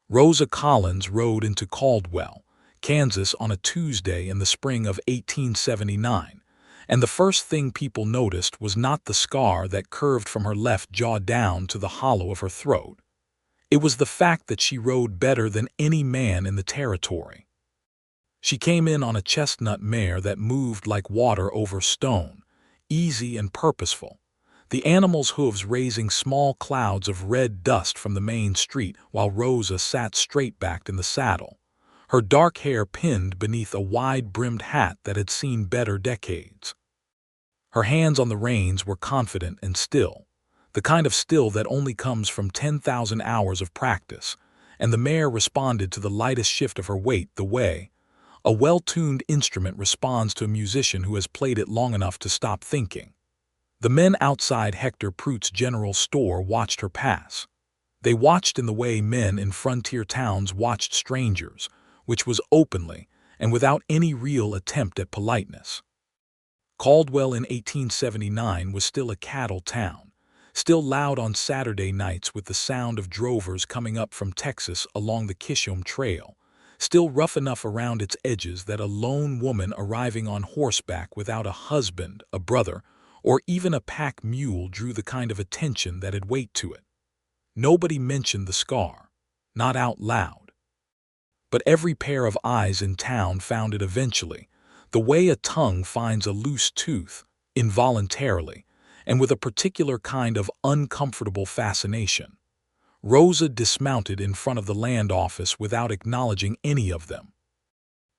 Rosa Collins rode into Caldwell, Kansas on a Tuesday in the spring of 1879, and the first thing people noticed was not the scar that curved from her left jaw down to the hollow of her throat. It was the fact that she rode better than any man in the territory. She came in on a chestnut mare that moved like water over stone, easy and purposeful, the animal's hooves raising small clouds of red dust from the main street while Rosa sat straight-backed in the saddle, her dark hair pinned beneath a wide-brimmed hat that had seen better decades. Her hands on the reins were confident and still, the kind of still that only comes from 10,000 hours of practice, and the mare responded to the lightest shift of her weight the way a well-tuned instrument responds to a musician who has played it long enough to stop thinking. The men outside Hector Prute's general store watched her pass. They watched in the way men in frontier towns watched strangers, which was openly and without any real attempt at politeness. Caldwell in 1879 was still a cattle town, still loud on Saturday nights with the sound of drovers coming up from Texas along the Kishom Trail, still rough enough around its edges that a lone woman arriving on horseback without a husband, a brother, or even a pack mule drew the kind of attention that had weight to it. Nobody mentioned the scar, not out loud. But every pair of eyes in town found it eventually, the way a tongue finds a loose tooth, involuntarily, and with a particular kind of uncomfortable fascination. Rosa dismounted in front of the land office without acknowledging any of them.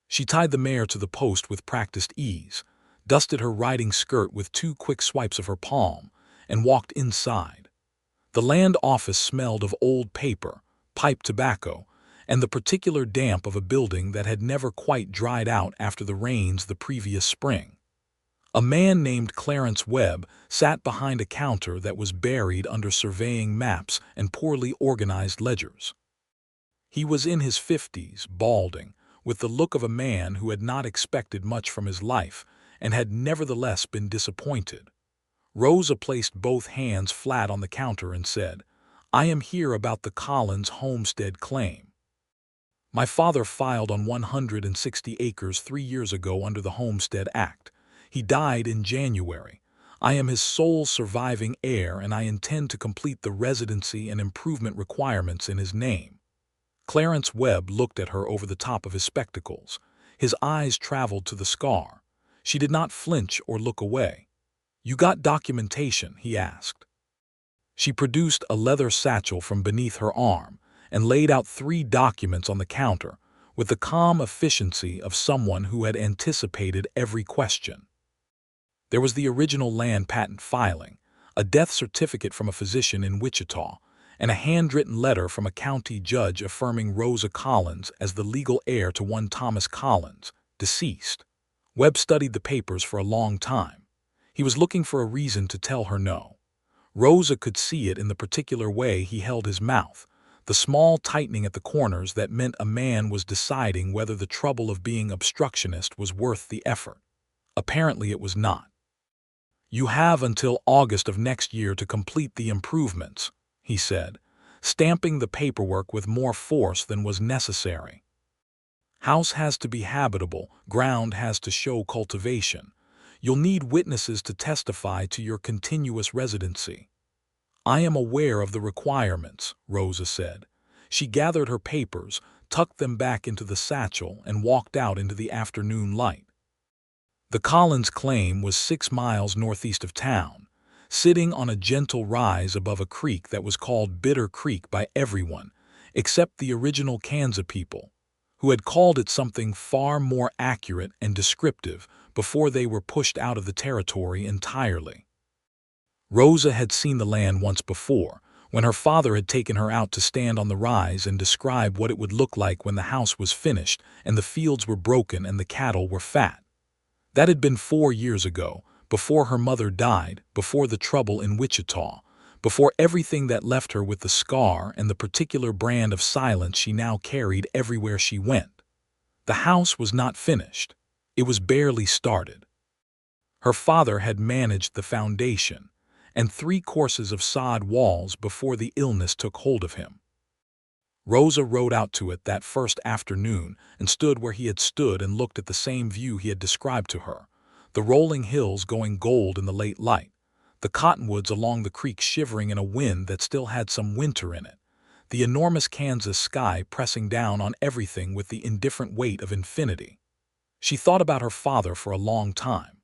She tied the mare to the post with practiced ease, dusted her riding skirt with 2 quick swipes of her palm, and walked inside. The land office smelled of old paper, pipe tobacco, and the particular damp of a building that had never quite dried out after the rains the previous spring. A man named Clarence Webb sat behind a counter that was buried under surveying maps and poorly organized ledgers. He was in his 50s, balding, with the look of a man who had not expected much from his life and had nevertheless been disappointed. Rosa placed both hands flat on the counter and said, "I am here about the Collins homestead claim. My father filed on 160 acres 3 years ago under the Homestead Act. He died in January. I am his sole surviving heir and I intend to complete the residency and improvement requirements in his name." Clarence Webb looked at her over the top of his spectacles. His eyes traveled to the scar. She did not flinch or look away. "You got documentation?" he asked. She produced a leather satchel from beneath her arm and laid out 3 documents on the counter with the calm efficiency of someone who had anticipated every question. There was the original land patent filing, a death certificate from a physician in Wichita, and a handwritten letter from a county judge affirming Rosa Collins as the legal heir to one Thomas Collins, deceased. Webb studied the papers for a long time. He was looking for a reason to tell her no. Rosa could see it in the particular way he held his mouth, the small tightening at the corners that meant a man was deciding whether the trouble of being obstructionist was worth the effort. Apparently it was not. "You have until August of next year to complete the improvements," he said, stamping the paperwork with more force than was necessary. "House has to be habitable, ground has to show cultivation. You'll need witnesses to testify to your continuous residency." "I am aware of the requirements," Rosa said. She gathered her papers, tucked them back into the satchel, and walked out into the afternoon light. The Collins claim was 6 miles northeast of town, sitting on a gentle rise above a creek that was called Bitter Creek by everyone, except the original Kansas people, who had called it something far more accurate and descriptive before they were pushed out of the territory entirely. Rosa had seen the land once before, when her father had taken her out to stand on the rise and describe what it would look like when the house was finished and the fields were broken and the cattle were fat. That had been 4 years ago, before her mother died, before the trouble in Wichita, before everything that left her with the scar and the particular brand of silence she now carried everywhere she went. The house was not finished. It was barely started. Her father had managed the foundation and 3 courses of sod walls before the illness took hold of him. Rosa rode out to it that first afternoon and stood where he had stood and looked at the same view he had described to her. The rolling hills going gold in the late light, the cottonwoods along the creek shivering in a wind that still had some winter in it, the enormous Kansas sky pressing down on everything with the indifferent weight of infinity. She thought about her father for a long time.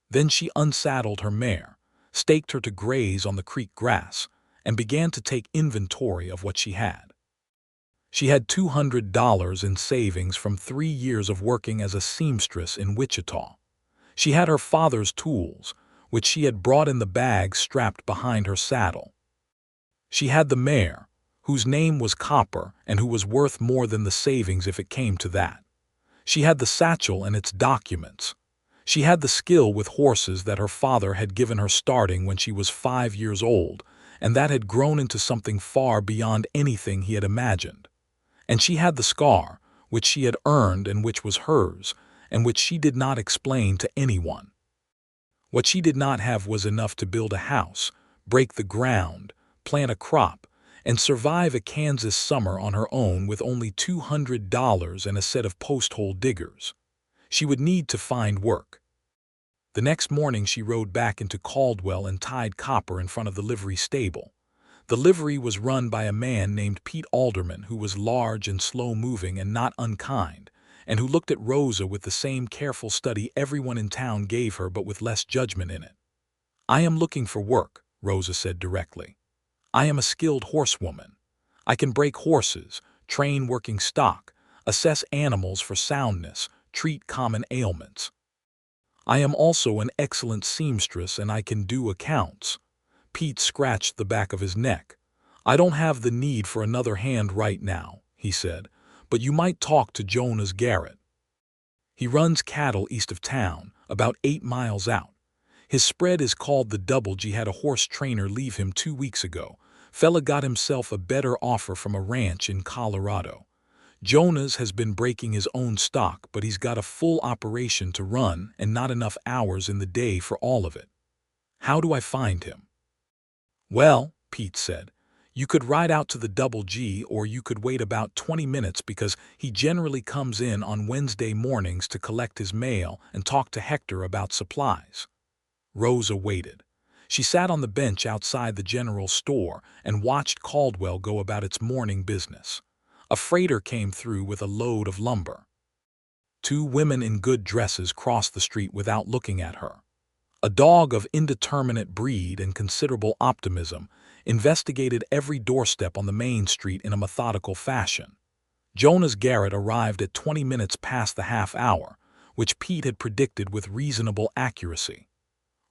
Then she unsaddled her mare, staked her to graze on the creek grass, and began to take inventory of what she had. She had $200 in savings from 3 years of working as a seamstress in Wichita. She had her father's tools, which she had brought in the bag strapped behind her saddle. She had the mare, whose name was Copper and who was worth more than the savings if it came to that. She had the satchel and its documents. She had the skill with horses that her father had given her starting when she was 5 years old, and that had grown into something far beyond anything he had imagined. And she had the scar, which she had earned and which was hers, and which she did not explain to anyone. What she did not have was enough to build a house, break the ground, plant a crop, and survive a Kansas summer on her own with only $200 and a set of post-hole diggers. She would need to find work. The next morning she rode back into Caldwell and tied Copper in front of the livery stable. The livery was run by a man named Pete Alderman, who was large and slow-moving and not unkind, and who looked at Rosa with the same careful study everyone in town gave her but with less judgment in it. "I am looking for work," Rosa said directly. "I am a skilled horsewoman. I can break horses, train working stock, assess animals for soundness, treat common ailments. I am also an excellent seamstress and I can do accounts." Pete scratched the back of his neck. "I don't have the need for another hand right now," he said, "but you might talk to Jonas Garrett. He runs cattle east of town, about 8 miles out. His spread is called the Double G. Had a horse trainer leave him 2 weeks ago. Fella got himself a better offer from a ranch in Colorado. Jonas has been breaking his own stock, but he's got a full operation to run and not enough hours in the day for all of it. How do I find him?" "Well," Pete said, "you could ride out to the Double G or you could wait about 20 minutes because he generally comes in on Wednesday mornings to collect his mail and talk to Hector about supplies." Rosa waited. She sat on the bench outside the general store and watched Caldwell go about its morning business. A freighter came through with a load of lumber. 2 women in good dresses crossed the street without looking at her. A dog of indeterminate breed and considerable optimism investigated every doorstep on the main street in a methodical fashion. Jonas Garrett arrived at 20 minutes past the half hour, which Pete had predicted with reasonable accuracy.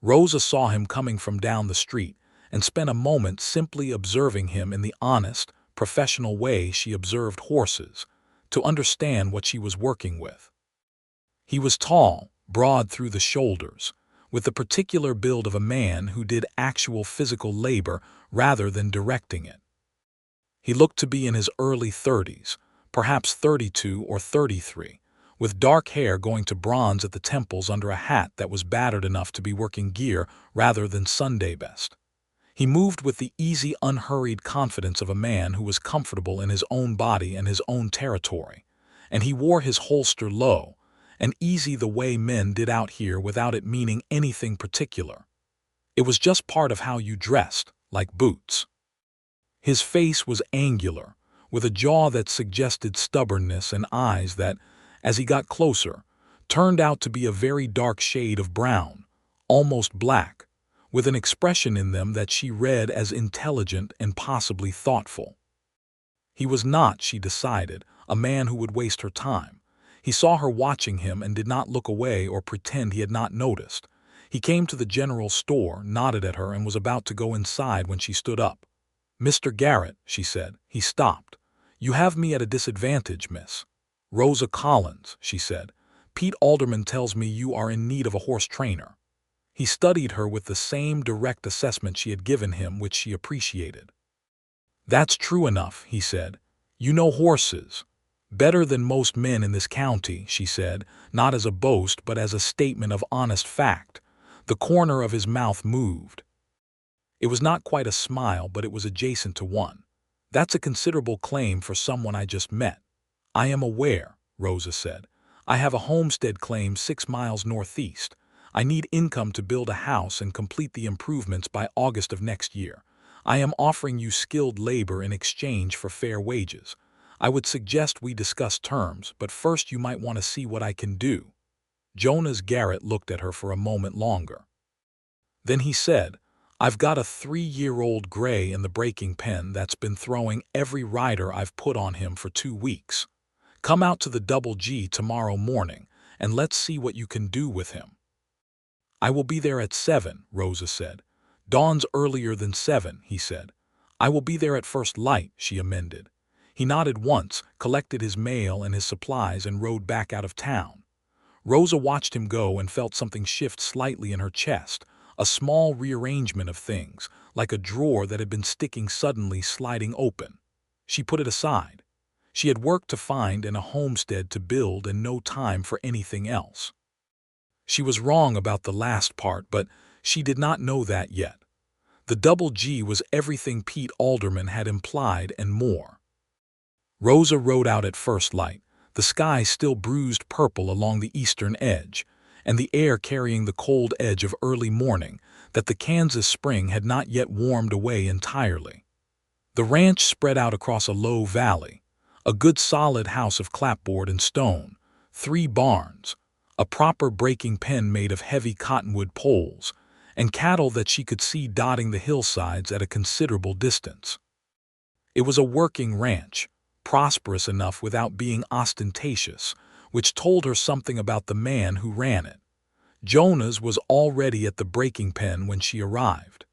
Rosa saw him coming from down the street and spent a moment simply observing him in the honest, professional way she observed horses, to understand what she was working with. He was tall, broad through the shoulders, with the particular build of a man who did actual physical labor rather than directing it. He looked to be in his early 30s, perhaps 32 or 33, with dark hair going to bronze at the temples under a hat that was battered enough to be working gear rather than Sunday best. He moved with the easy, unhurried confidence of a man who was comfortable in his own body and his own territory, and he wore his holster low, and easy the way men did out here without it meaning anything particular. It was just part of how you dressed, like boots. His face was angular, with a jaw that suggested stubbornness and eyes that, as he got closer, turned out to be a very dark shade of brown, almost black, with an expression in them that she read as intelligent and possibly thoughtful. He was not, she decided, a man who would waste her time. He saw her watching him and did not look away or pretend he had not noticed. He came to the general store, nodded at her, and was about to go inside when she stood up. "Mr. Garrett," she said. He stopped. "You have me at a disadvantage, miss." "Rosa Collins," she said. "Pete Alderman tells me you are in need of a horse trainer." He studied her with the same direct assessment she had given him, which she appreciated. "That's true enough," he said. "You know horses. Better than most men in this county," she said, not as a boast but as a statement of honest fact. The corner of his mouth moved. It was not quite a smile, but it was adjacent to one. That's a considerable claim for someone I just met. I am aware, Rosa said. I have a homestead claim 6 miles northeast. I need income to build a house and complete the improvements by August of next year. I am offering you skilled labor in exchange for fair wages. I would suggest we discuss terms, but first you might want to see what I can do. Jonas Garrett looked at her for a moment longer. Then he said, I've got a 3-year-old gray in the breaking pen that's been throwing every rider I've put on him for 2 weeks. Come out to the Double G tomorrow morning, and let's see what you can do with him. I will be there at 7, Rosa said. Dawn's earlier than 7, he said. I will be there at first light, she amended. He nodded once, collected his mail and his supplies, and rode back out of town. Rosa watched him go and felt something shift slightly in her chest, a small rearrangement of things, like a drawer that had been sticking suddenly sliding open. She put it aside. She had work to find and a homestead to build and no time for anything else. She was wrong about the last part, but she did not know that yet. The Double G was everything Pete Alderman had implied and more. Rosa rode out at first light, the sky still bruised purple along the eastern edge, and the air carrying the cold edge of early morning that the Kansas spring had not yet warmed away entirely. The ranch spread out across a low valley, a good solid house of clapboard and stone, 3 barns, a proper breaking pen made of heavy cottonwood poles, and cattle that she could see dotting the hillsides at a considerable distance. It was a working ranch, prosperous enough without being ostentatious, which told her something about the man who ran it. Jonas was already at the breaking pen when she arrived.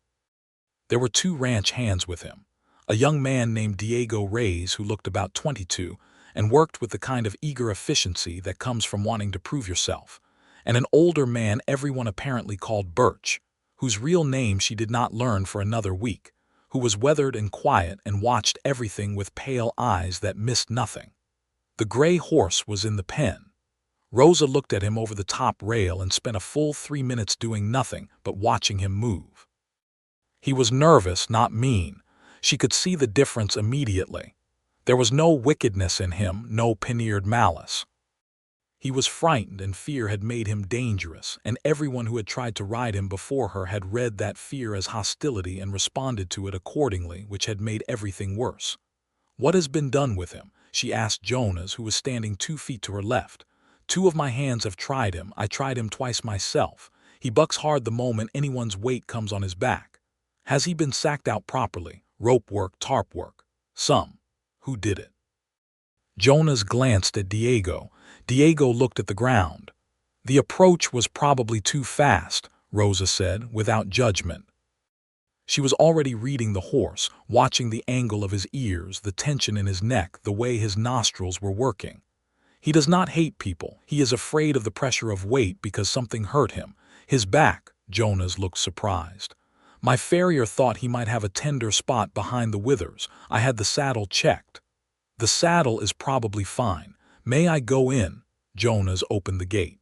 There were 2 ranch hands with him, a young man named Diego Reyes who looked about 22 and worked with the kind of eager efficiency that comes from wanting to prove yourself, and an older man everyone apparently called Birch, whose real name she did not learn for another week, who was weathered and quiet and watched everything with pale eyes that missed nothing. The gray horse was in the pen. Rosa looked at him over the top rail and spent a full 3 minutes doing nothing but watching him move. He was nervous, not mean. She could see the difference immediately. There was no wickedness in him, no pin-eared malice. He was frightened, and fear had made him dangerous, and everyone who had tried to ride him before her had read that fear as hostility and responded to it accordingly, which had made everything worse. "What has been done with him?" she asked Jonas, who was standing 2 feet to her left. "2 of my hands have tried him. I tried him twice myself. He bucks hard the moment anyone's weight comes on his back. Has he been sacked out properly? Rope work, tarp work? Some. Who did it?" Jonas glanced at Diego. Diego looked at the ground. "The approach was probably too fast," Rosa said, without judgment. She was already reading the horse, watching the angle of his ears, the tension in his neck, the way his nostrils were working. "He does not hate people. He is afraid of the pressure of weight because something hurt him. His back." Jonas looked surprised. "My farrier thought he might have a tender spot behind the withers. I had the saddle checked." "The saddle is probably fine. May I go in?" Jonas opened the gate.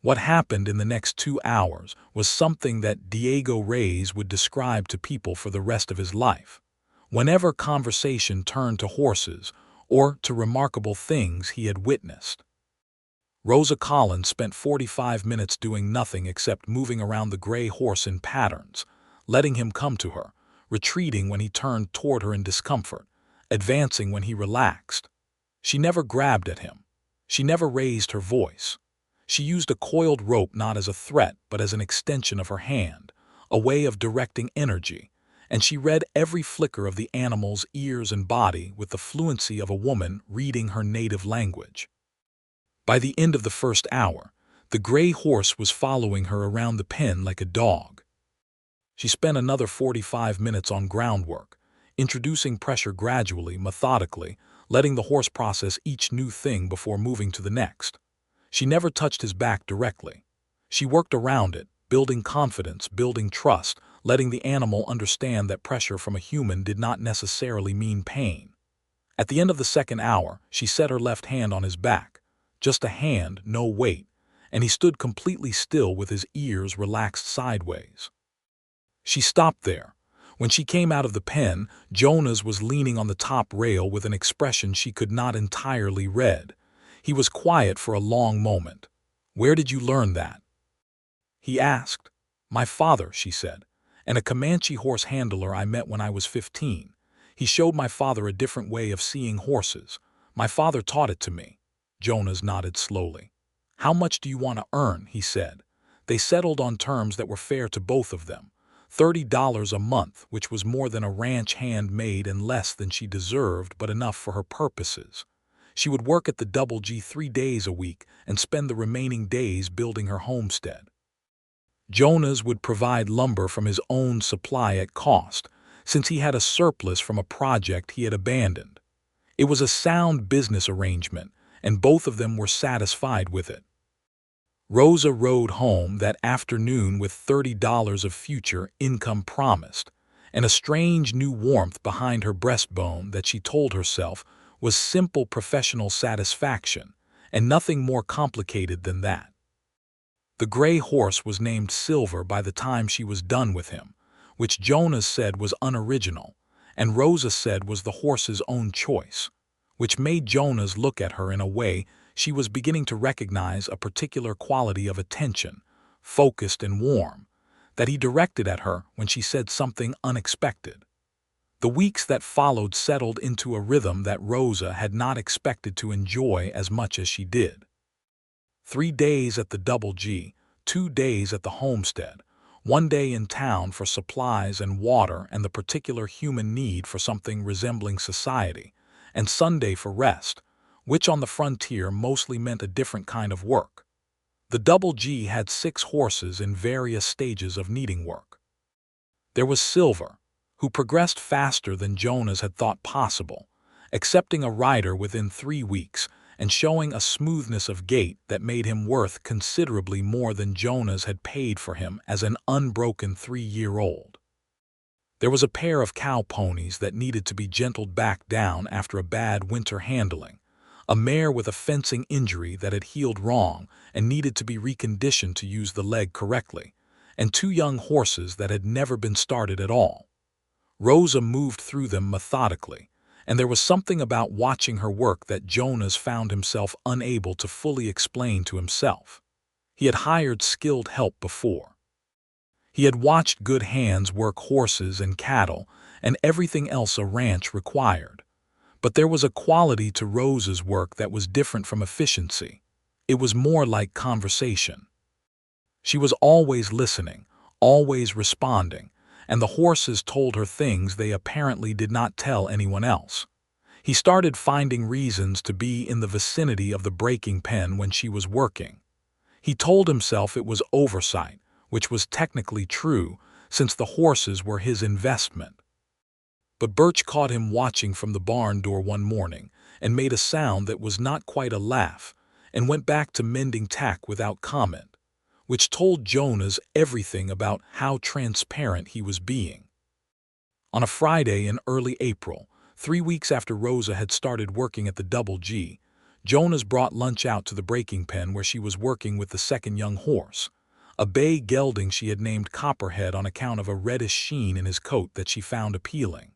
What happened in the next 2 hours was something that Diego Reyes would describe to people for the rest of his life. Whenever conversation turned to horses or to remarkable things he had witnessed. Rosa Collins spent 45 minutes doing nothing except moving around the gray horse in patterns, letting him come to her, retreating when he turned toward her in discomfort, advancing when he relaxed. She never grabbed at him. She never raised her voice. She used a coiled rope not as a threat but as an extension of her hand, a way of directing energy, and she read every flicker of the animal's ears and body with the fluency of a woman reading her native language. By the end of the first hour, the gray horse was following her around the pen like a dog. She spent another 45 minutes on groundwork, introducing pressure gradually, methodically, letting the horse process each new thing before moving to the next. She never touched his back directly. She worked around it, building confidence, building trust, letting the animal understand that pressure from a human did not necessarily mean pain. At the end of the second hour, she set her left hand on his back. Just a hand, no weight, and he stood completely still with his ears relaxed sideways. She stopped there. When she came out of the pen, Jonas was leaning on the top rail with an expression she could not entirely read. He was quiet for a long moment. "Where did you learn that?" he asked. "My father," she said, "and a Comanche horse handler I met when I was 15. He showed my father a different way of seeing horses. My father taught it to me." Jonas nodded slowly. "How much do you want to earn?" he said. They settled on terms that were fair to both of them. $30 a month, which was more than a ranch hand made and less than she deserved, but enough for her purposes. She would work at the Double G 3 days a week and spend the remaining days building her homestead. Jonas would provide lumber from his own supply at cost, since he had a surplus from a project he had abandoned. It was a sound business arrangement, and both of them were satisfied with it. Rosa rode home that afternoon with $30 of future income promised, and a strange new warmth behind her breastbone that she told herself was simple professional satisfaction, and nothing more complicated than that. The gray horse was named Silver by the time she was done with him, which Jonas said was unoriginal, and Rosa said was the horse's own choice, which made Jonas look at her in a way she was beginning to recognize a particular quality of attention, focused and warm, that he directed at her when she said something unexpected. The weeks that followed settled into a rhythm that Rosa had not expected to enjoy as much as she did. 3 days at the Double G, 2 days at the homestead, 1 day in town for supplies and water and the particular human need for something resembling society, and Sunday for rest, which on the frontier mostly meant a different kind of work. The Double G had 6 horses in various stages of needing work. There was Silver, who progressed faster than Jonas had thought possible, accepting a rider within 3 weeks and showing a smoothness of gait that made him worth considerably more than Jonas had paid for him as an unbroken 3-year-old. There was a pair of cow ponies that needed to be gentled back down after a bad winter handling, a mare with a fencing injury that had healed wrong and needed to be reconditioned to use the leg correctly, and 2 young horses that had never been started at all. Rosa moved through them methodically, and there was something about watching her work that Jonas found himself unable to fully explain to himself. He had hired skilled help before. He had watched good hands work horses and cattle and everything else a ranch required. But there was a quality to Rosa's work that was different from efficiency. It was more like conversation. She was always listening, always responding, and the horses told her things they apparently did not tell anyone else. He started finding reasons to be in the vicinity of the breaking pen when she was working. He told himself it was oversight, which was technically true since the horses were his investment. But Birch caught him watching from the barn door one morning and made a sound that was not quite a laugh and went back to mending tack without comment, which told Jonas everything about how transparent he was being. On a Friday in early April, 3 weeks after Rosa had started working at the Double G, Jonas brought lunch out to the breaking pen where she was working with the second young horse, a bay gelding she had named Copperhead on account of a reddish sheen in his coat that she found appealing.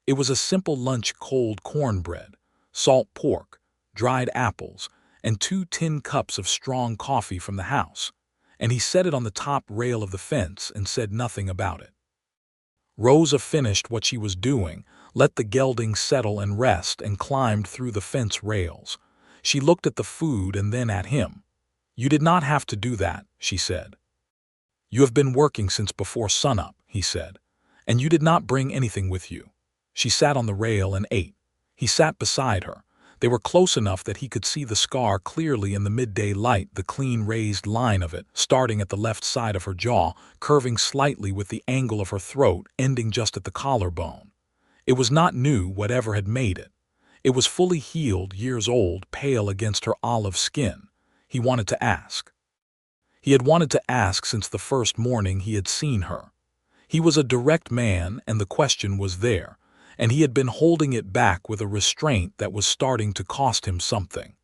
It was a simple lunch: cold cornbread, salt pork, dried apples, and 2 tin cups of strong coffee from the house, and he set it on the top rail of the fence and said nothing about it. Rosa finished what she was doing, let the gelding settle and rest, and climbed through the fence rails. She looked at the food and then at him. "You did not have to do that," she said. "You have been working since before sunup," he said, "and you did not bring anything with you." She sat on the rail and ate. He sat beside her. They were close enough that he could see the scar clearly in the midday light, the clean raised line of it, starting at the left side of her jaw, curving slightly with the angle of her throat, ending just at the collarbone. It was not new, whatever had made it. It was fully healed, years old, pale against her olive skin. He wanted to ask. He had wanted to ask since the first morning he had seen her. He was a direct man, and the question was there, and he had been holding it back with a restraint that was starting to cost him something.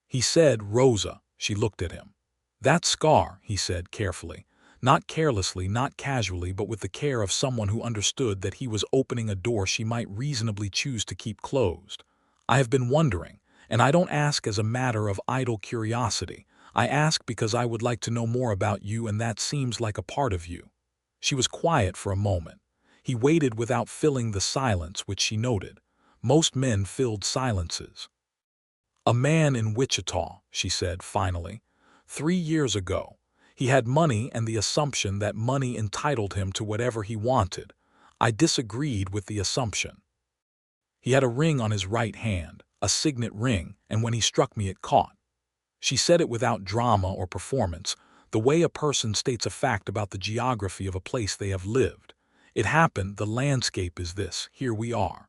He said, "Rosa." She looked at him. "That scar," he said carefully, Not carelessly, not casually, but with the care of someone who understood that he was opening a door she might reasonably choose to keep closed. "I have been wondering, and I don't ask as a matter of idle curiosity. I ask because I would like to know more about you, and that seems like a part of you." She was quiet for a moment. He waited without filling the silence, which she noted. Most men filled silences. "A man in Wichita," she said finally. "3 years ago. He had money and the assumption that money entitled him to whatever he wanted. I disagreed with the assumption. He had a ring on his right hand, a signet ring, and when he struck me it caught." She said it without drama or performance, the way a person states a fact about the geography of a place they have lived. "It happened, the landscape is this, here we are."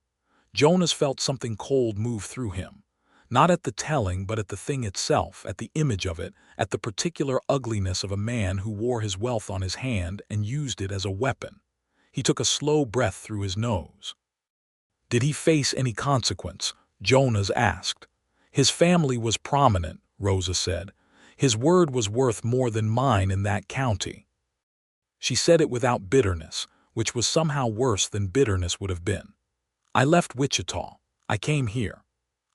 Jonas felt something cold move through him. Not at the telling, but at the thing itself, at the image of it, at the particular ugliness of a man who wore his wealth on his hand and used it as a weapon. He took a slow breath through his nose. "Did he face any consequence?" Jonas asked. "His family was prominent," Rosa said. "His word was worth more than mine in that county." She said it without bitterness, which was somehow worse than bitterness would have been. "I left Wichita. I came here."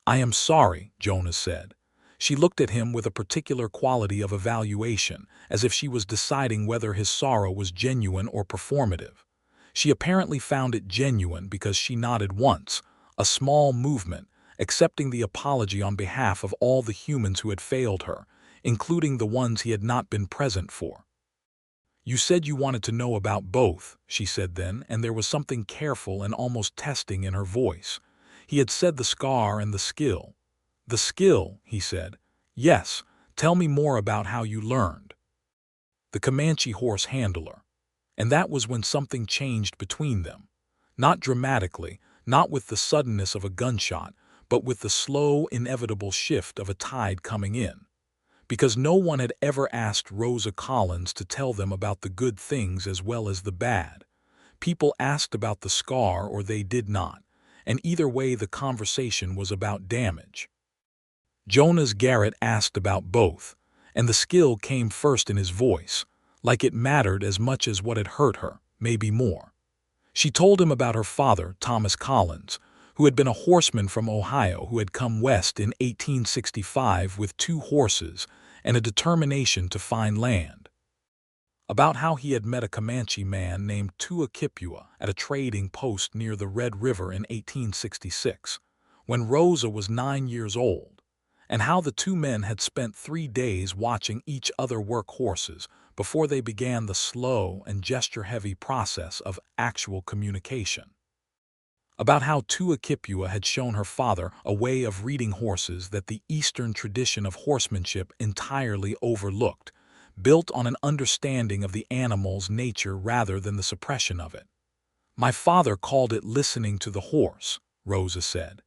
"I am sorry," Jonas said. She looked at him with a particular quality of evaluation, as if she was deciding whether his sorrow was genuine or performative. She apparently found it genuine because she nodded once, a small movement, accepting the apology on behalf of all the humans who had failed her, including the ones he had not been present for. "You said you wanted to know about both," she said then, and there was something careful and almost testing in her voice. He had said the scar and the skill. "The skill," he said. "Yes, tell me more about how you learned." "The Comanche horse handler." And that was when something changed between them. Not dramatically, not with the suddenness of a gunshot, but with the slow, inevitable shift of a tide coming in. Because no one had ever asked Rosa Collins to tell them about the good things as well as the bad. People asked about the scar or they did not, and either way the conversation was about damage. Jonas Garrett asked about both, and the skill came first in his voice, like it mattered as much as what had hurt her, maybe more. She told him about her father, Thomas Collins, who had been a horseman from Ohio who had come west in 1865 with 2 horses and a determination to find land. About how he had met a Comanche man named Tuakipua at a trading post near the Red River in 1866, when Rosa was 9 years old, and how the 2 men had spent 3 days watching each other work horses before they began the slow and gesture-heavy process of actual communication. About how Tuakipua had shown her father a way of reading horses that the Eastern tradition of horsemanship entirely overlooked, built on an understanding of the animal's nature rather than the suppression of it. "My father called it listening to the horse," Rosa said.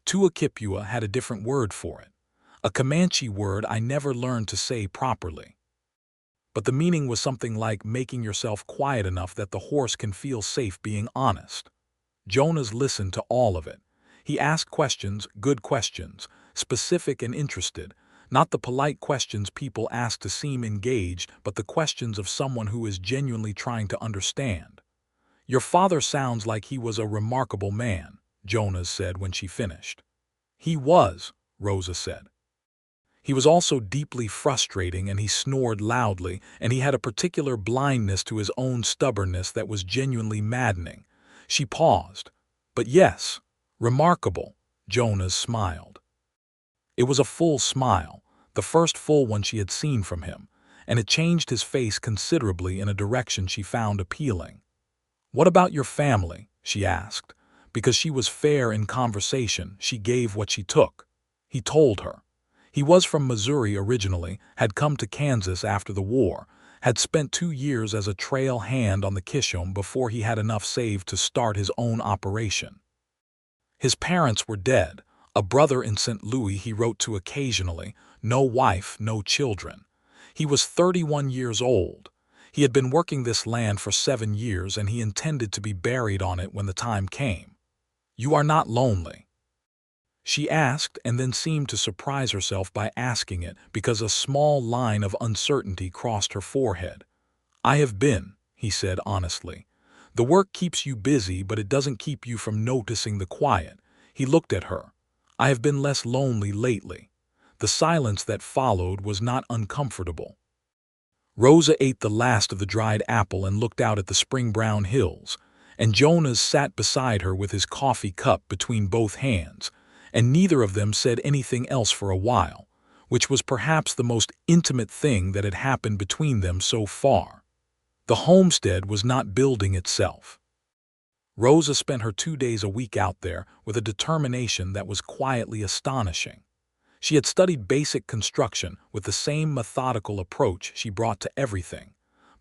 "Tuakipua had a different word for it, a Comanche word I never learned to say properly. But the meaning was something like making yourself quiet enough that the horse can feel safe being honest." Jonas listened to all of it. He asked questions, good questions, specific and interested, not the polite questions people ask to seem engaged, but the questions of someone who is genuinely trying to understand. "Your father sounds like he was a remarkable man," Jonas said when she finished. "He was," Rosa said. "He was also deeply frustrating, and he snored loudly, and he had a particular blindness to his own stubbornness that was genuinely maddening." She paused. "But yes, remarkable," Jonas smiled. It was a full smile, the first full one she had seen from him, and it changed his face considerably in a direction she found appealing. "What about your family?" she asked. Because she was fair in conversation, she gave what she took. He told her. He was from Missouri originally, had come to Kansas after the war, had spent 2 years as a trail hand on the Kishom before he had enough saved to start his own operation. His parents were dead, a brother in St. Louis he wrote to occasionally, no wife, no children. He was 31 years old. He had been working this land for 7 years and he intended to be buried on it when the time came. "You are not lonely?" She asked and then seemed to surprise herself by asking it because a small line of uncertainty crossed her forehead. "I have been," he said honestly. "The work keeps you busy, but it doesn't keep you from noticing the quiet." He looked at her. "I have been less lonely lately." The silence that followed was not uncomfortable. Rosa ate the last of the dried apple and looked out at the spring-brown hills, and Jonas sat beside her with his coffee cup between both hands, and neither of them said anything else for a while, which was perhaps the most intimate thing that had happened between them so far. The homestead was not building itself. Rosa spent her 2 days a week out there with a determination that was quietly astonishing. She had studied basic construction with the same methodical approach she brought to everything,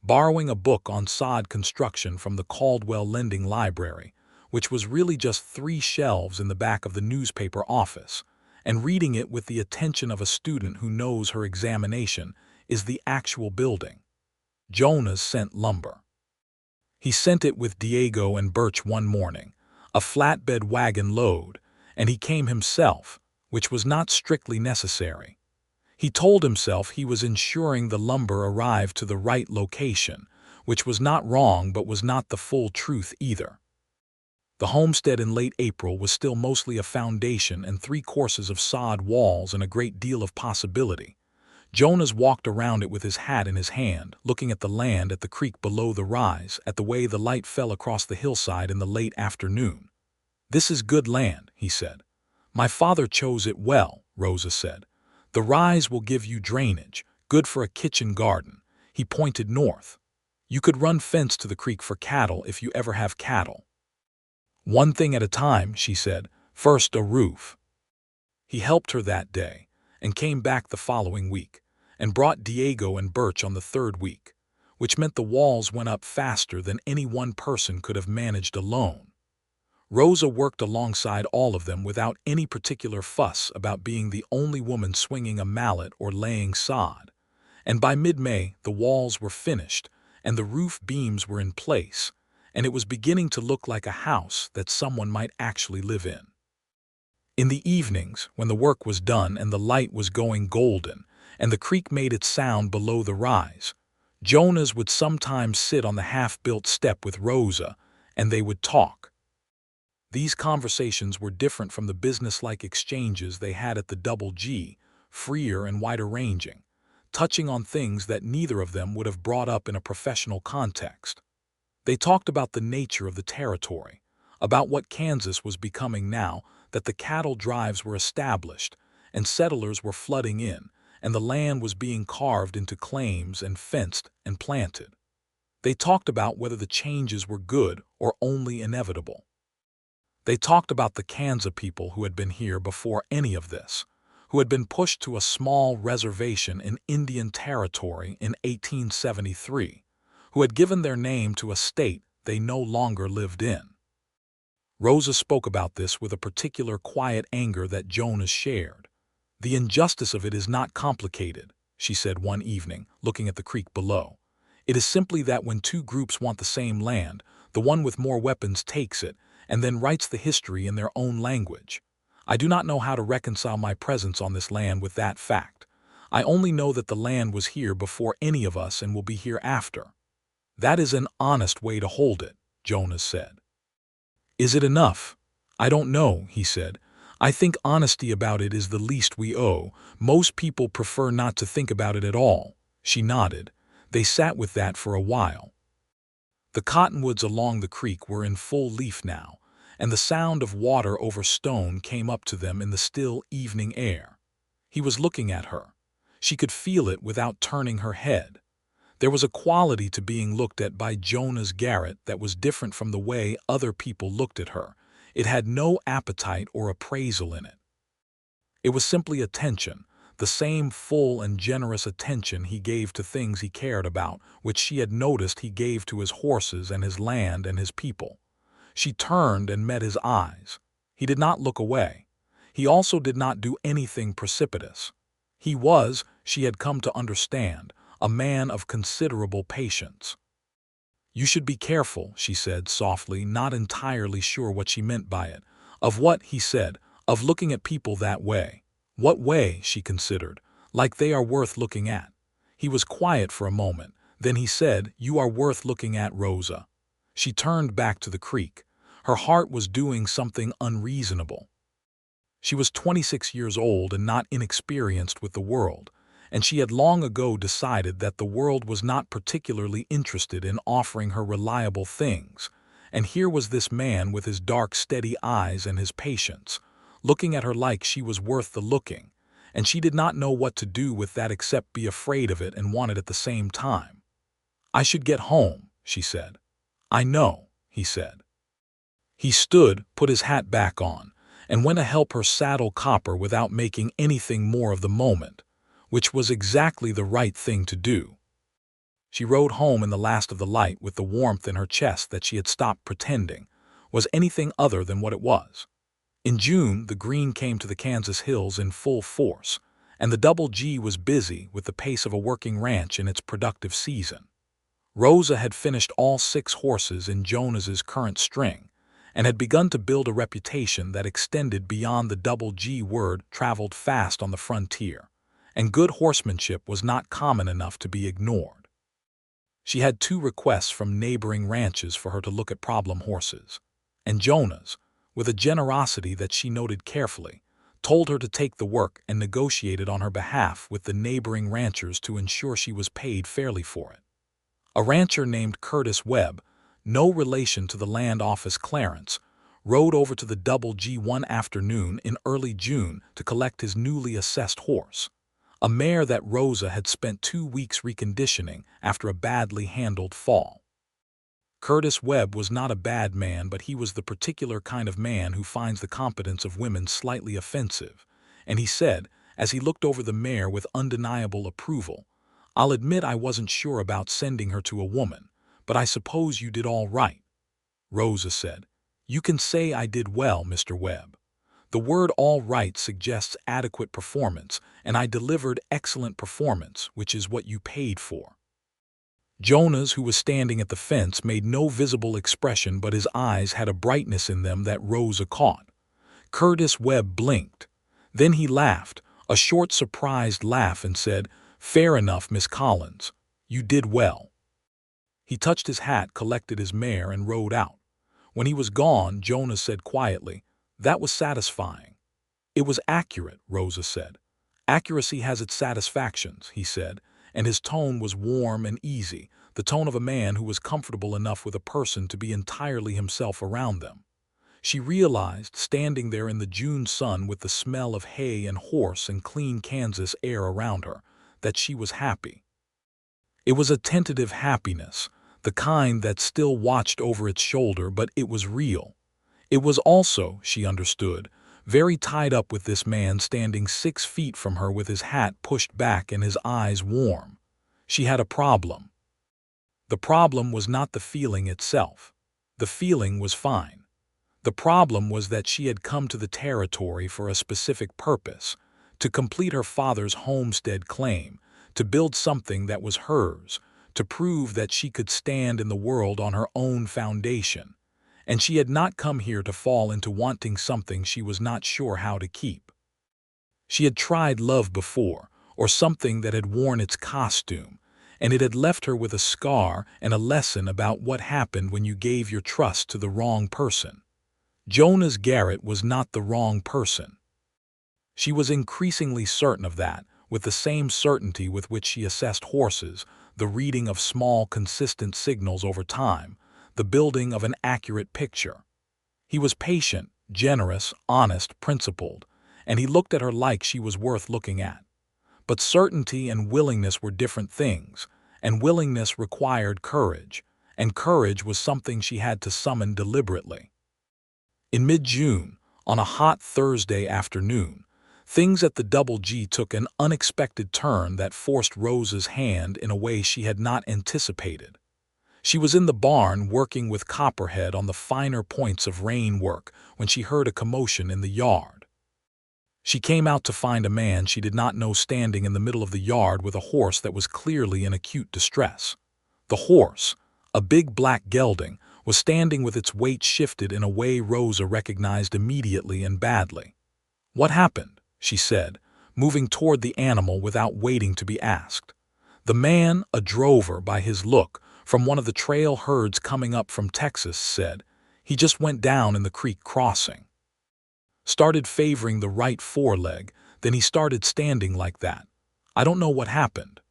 borrowing a book on sod construction from the Caldwell lending library, which was really just 3 shelves in the back of the newspaper office, and reading it with the attention of a student who knows her examination is the actual building. Jonas sent lumber. He sent it with Diego and Birch one morning, a flatbed wagon load, and he came himself, which was not strictly necessary. He told himself he was ensuring the lumber arrived to the right location, which was not wrong but was not the full truth either. The homestead in late April was still mostly a foundation and 3 courses of sod walls and a great deal of possibility. Jonas walked around it with his hat in his hand, looking at the land at the creek below the rise, at the way the light fell across the hillside in the late afternoon. "This is good land," he said. "My father chose it well," Rosa said. "The rise will give you drainage, good for a kitchen garden." He pointed north. "You could run fence to the creek for cattle if you ever have cattle." "One thing at a time," she said. "First a roof." He helped her that day, and came back the following week, and brought Diego and Birch on the 3rd week, which meant the walls went up faster than any one person could have managed alone. Rosa worked alongside all of them without any particular fuss about being the only woman swinging a mallet or laying sod, and by mid-May the walls were finished and the roof beams were in place, and it was beginning to look like a house that someone might actually live in. In the evenings, when the work was done and the light was going golden, and the creek made its sound below the rise, Jonas would sometimes sit on the half-built step with Rosa, and they would talk. These conversations were different from the business-like exchanges they had at the Double G, freer and wider-ranging, touching on things that neither of them would have brought up in a professional context. They talked about the nature of the territory, about what Kansas was becoming now that the cattle drives were established and settlers were flooding in, and the land was being carved into claims and fenced and planted. They talked about whether the changes were good or only inevitable. They talked about the Kansas people who had been here before any of this, who had been pushed to a small reservation in Indian Territory in 1873, who had given their name to a state they no longer lived in. Rosa spoke about this with a particular quiet anger that Jonas shared. "The injustice of it is not complicated," she said one evening, looking at the creek below. "It is simply that when 2 groups want the same land, the one with more weapons takes it, and then writes the history in their own language. I do not know how to reconcile my presence on this land with that fact. I only know that the land was here before any of us and will be here after." "That is an honest way to hold it," Jonas said. "Is it enough? I don't know," he said. "I think honesty about it is the least we owe. Most people prefer not to think about it at all." She nodded. They sat with that for a while. The cottonwoods along the creek were in full leaf now, and the sound of water over stone came up to them in the still evening air. He was looking at her. She could feel it without turning her head. There was a quality to being looked at by Jonas Garrett that was different from the way other people looked at her. It had no appetite or appraisal in it. It was simply attention, the same full and generous attention he gave to things he cared about, which she had noticed he gave to his horses and his land and his people. She turned and met his eyes. He did not look away. He also did not do anything precipitous. He was, she had come to understand, a man of considerable patience. "You should be careful," she said softly, not entirely sure what she meant by it. "Of what?" he said. "Of looking at people that way." "What way?" she considered. "Like they are worth looking at." He was quiet for a moment, Then he said, "You are worth looking at, Rosa." She turned back to the creek. Her heart was doing something unreasonable. She was 26 years old and not inexperienced with the world, and she had long ago decided that the world was not particularly interested in offering her reliable things. And here was this man with his dark, steady eyes and his patience, looking at her like she was worth the looking, and she did not know what to do with that except be afraid of it and want it at the same time. "I should get home," she said. "I know," he said. He stood, put his hat back on, and went to help her saddle Copper without making anything more of the moment, which was exactly the right thing to do. She rode home in the last of the light with the warmth in her chest that she had stopped pretending was anything other than what it was. In June, the green came to the Kansas hills in full force, and the Double G was busy with the pace of a working ranch in its productive season. Rosa had finished all 6 horses in Jonas's current string, and had begun to build a reputation that extended beyond the Double G. Word traveled fast on the frontier, and good horsemanship was not common enough to be ignored. She had 2 requests from neighboring ranches for her to look at problem horses, and Jonas, with a generosity that she noted carefully, told her to take the work and negotiated on her behalf with the neighboring ranchers to ensure she was paid fairly for it. A rancher named Curtis Webb, no relation to the land office Clarence, rode over to the Double G one afternoon in early June to collect his newly assessed horse, a mare that Rosa had spent 2 weeks reconditioning after a badly handled fall. Curtis Webb was not a bad man, but he was the particular kind of man who finds the competence of women slightly offensive, and he said, as he looked over the mare with undeniable approval, "I'll admit I wasn't sure about sending her to a woman, but I suppose you did all right." Rosa said, "You can say I did well, Mr. Webb. The word all right suggests adequate performance, and I delivered excellent performance, which is what you paid for." Jonas, who was standing at the fence, made no visible expression, but his eyes had a brightness in them that Rosa caught. Curtis Webb blinked. Then he laughed, a short surprised laugh, and said, "Fair enough, Miss Collins. You did well." He touched his hat, collected his mare, and rode out. When he was gone, Jonas said quietly, "That was satisfying." "It was accurate," Rosa said. "Accuracy has its satisfactions," he said, and his tone was warm and easy, the tone of a man who was comfortable enough with a person to be entirely himself around them. She realized, standing there in the June sun with the smell of hay and horse and clean Kansas air around her, that she was happy. It was a tentative happiness, the kind that still watched over its shoulder, but it was real. It was also, she understood, very tied up with this man standing 6 feet from her with his hat pushed back and his eyes warm. She had a problem. The problem was not the feeling itself. The feeling was fine. The problem was that she had come to the territory for a specific purpose, to complete her father's homestead claim, to build something that was hers, to prove that she could stand in the world on her own foundation. And she had not come here to fall into wanting something she was not sure how to keep. She had tried love before, or something that had worn its costume, and it had left her with a scar and a lesson about what happened when you gave your trust to the wrong person. Jonas Garrett was not the wrong person. She was increasingly certain of that, with the same certainty with which she assessed horses, the reading of small, consistent signals over time, the building of an accurate picture. He was patient, generous, honest, principled, and he looked at her like she was worth looking at. But certainty and willingness were different things, and willingness required courage, and courage was something she had to summon deliberately. In mid-June, on a hot Thursday afternoon, things at the Double G took an unexpected turn that forced Rosa's hand in a way she had not anticipated. She was in the barn working with Copperhead on the finer points of rein work when she heard a commotion in the yard. She came out to find a man she did not know standing in the middle of the yard with a horse that was clearly in acute distress. The horse, a big black gelding, was standing with its weight shifted in a way Rosa recognized immediately and badly. "What happened?" she said, moving toward the animal without waiting to be asked. The man, a drover by his look, from one of the trail herds coming up from Texas, said, "He just went down in the creek crossing. Started favoring the right foreleg, then he started standing like that. I don't know what happened."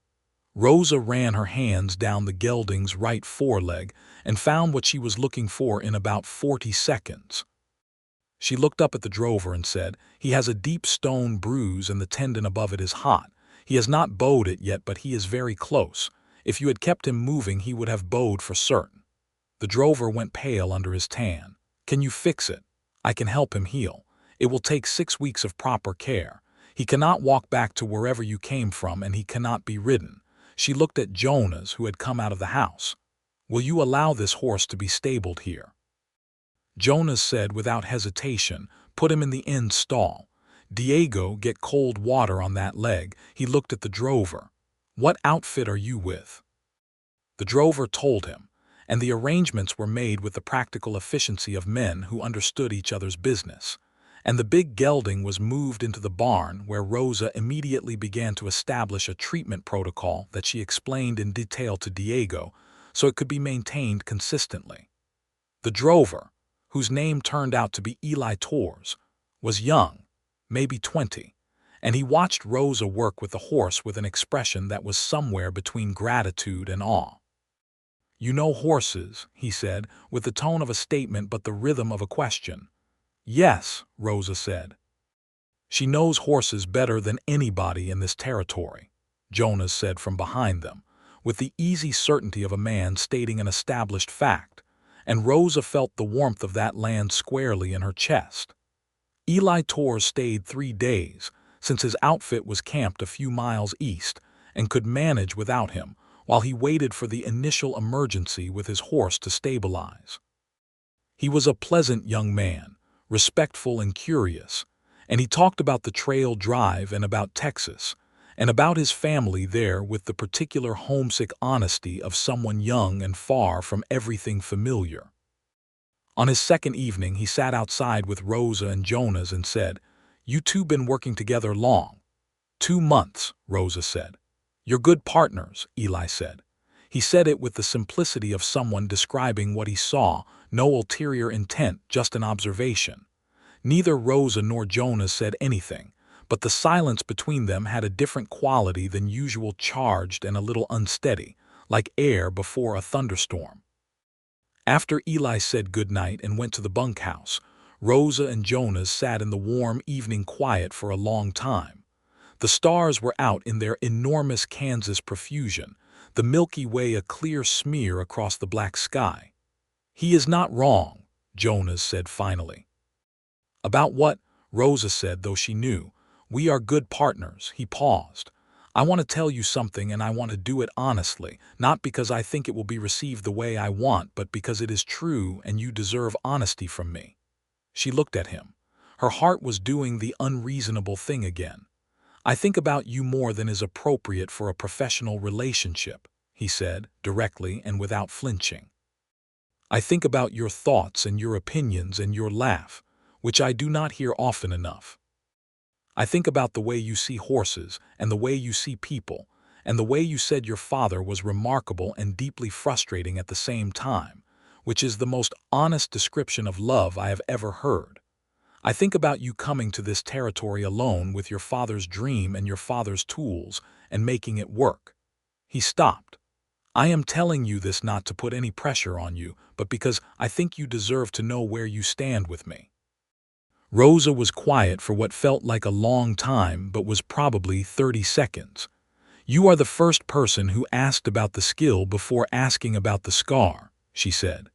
Rosa ran her hands down the gelding's right foreleg and found what she was looking for in about 40 seconds. She looked up at the drover and said, "He has a deep stone bruise and the tendon above it is hot. He has not bowed it yet, but he is very close. If you had kept him moving, he would have bowed for certain." The drover went pale under his tan. "Can you fix it? I can help him heal. It will take 6 weeks of proper care. He cannot walk back to wherever you came from, and he cannot be ridden." She looked at Jonas, who had come out of the house. "Will you allow this horse to be stabled here?" Jonas said without hesitation, "Put him in the inn stall. Diego, get cold water on that leg." He looked at the drover. "What outfit are you with?" The drover told him, and the arrangements were made with the practical efficiency of men who understood each other's business. And the big gelding was moved into the barn, where Rosa immediately began to establish a treatment protocol that she explained in detail to Diego, so it could be maintained consistently. The drover, whose name turned out to be Eli Torres, was young, maybe 20, and he watched Rosa work with the horse with an expression that was somewhere between gratitude and awe. "You know horses," he said, with the tone of a statement but the rhythm of a question. "Yes," Rosa said. "She knows horses better than anybody in this territory," Jonas said from behind them, with the easy certainty of a man stating an established fact, and Rosa felt the warmth of that land squarely in her chest. Eli Torres stayed 3 days, since his outfit was camped a few miles east and could manage without him, while he waited for the initial emergency with his horse to stabilize. He was a pleasant young man, respectful and curious, and he talked about the trail drive and about Texas, and about his family there with the particular homesick honesty of someone young and far from everything familiar. On his second evening, he sat outside with Rosa and Jonas and said, "You two been working together long?" 2 months, Rosa said. "You're good partners," Eli said. He said it with the simplicity of someone describing what he saw, no ulterior intent, just an observation. Neither Rosa nor Jonas said anything, but the silence between them had a different quality than usual, charged and a little unsteady, like air before a thunderstorm. After Eli said good night and went to the bunkhouse, Rosa and Jonas sat in the warm evening quiet for a long time. The stars were out in their enormous Kansas profusion, the Milky Way a clear smear across the black sky. "He is not wrong," Jonas said finally. "About what?" Rosa said, though she knew. "We are good partners." He paused. "I want to tell you something, and I want to do it honestly, not because I think it will be received the way I want, but because it is true and you deserve honesty from me." She looked at him. Her heart was doing the unreasonable thing again. "I think about you more than is appropriate for a professional relationship," he said, directly and without flinching. "I think about your thoughts and your opinions and your laugh, which I do not hear often enough. I think about the way you see horses and the way you see people, and the way you said your father was remarkable and deeply frustrating at the same time, which is the most honest description of love I have ever heard. I think about you coming to this territory alone with your father's dream and your father's tools and making it work." He stopped. "I am telling you this not to put any pressure on you, but because I think you deserve to know where you stand with me." Rosa was quiet for what felt like a long time, but was probably 30 seconds. "You are the first person who asked about the skill before asking about the scar," she said.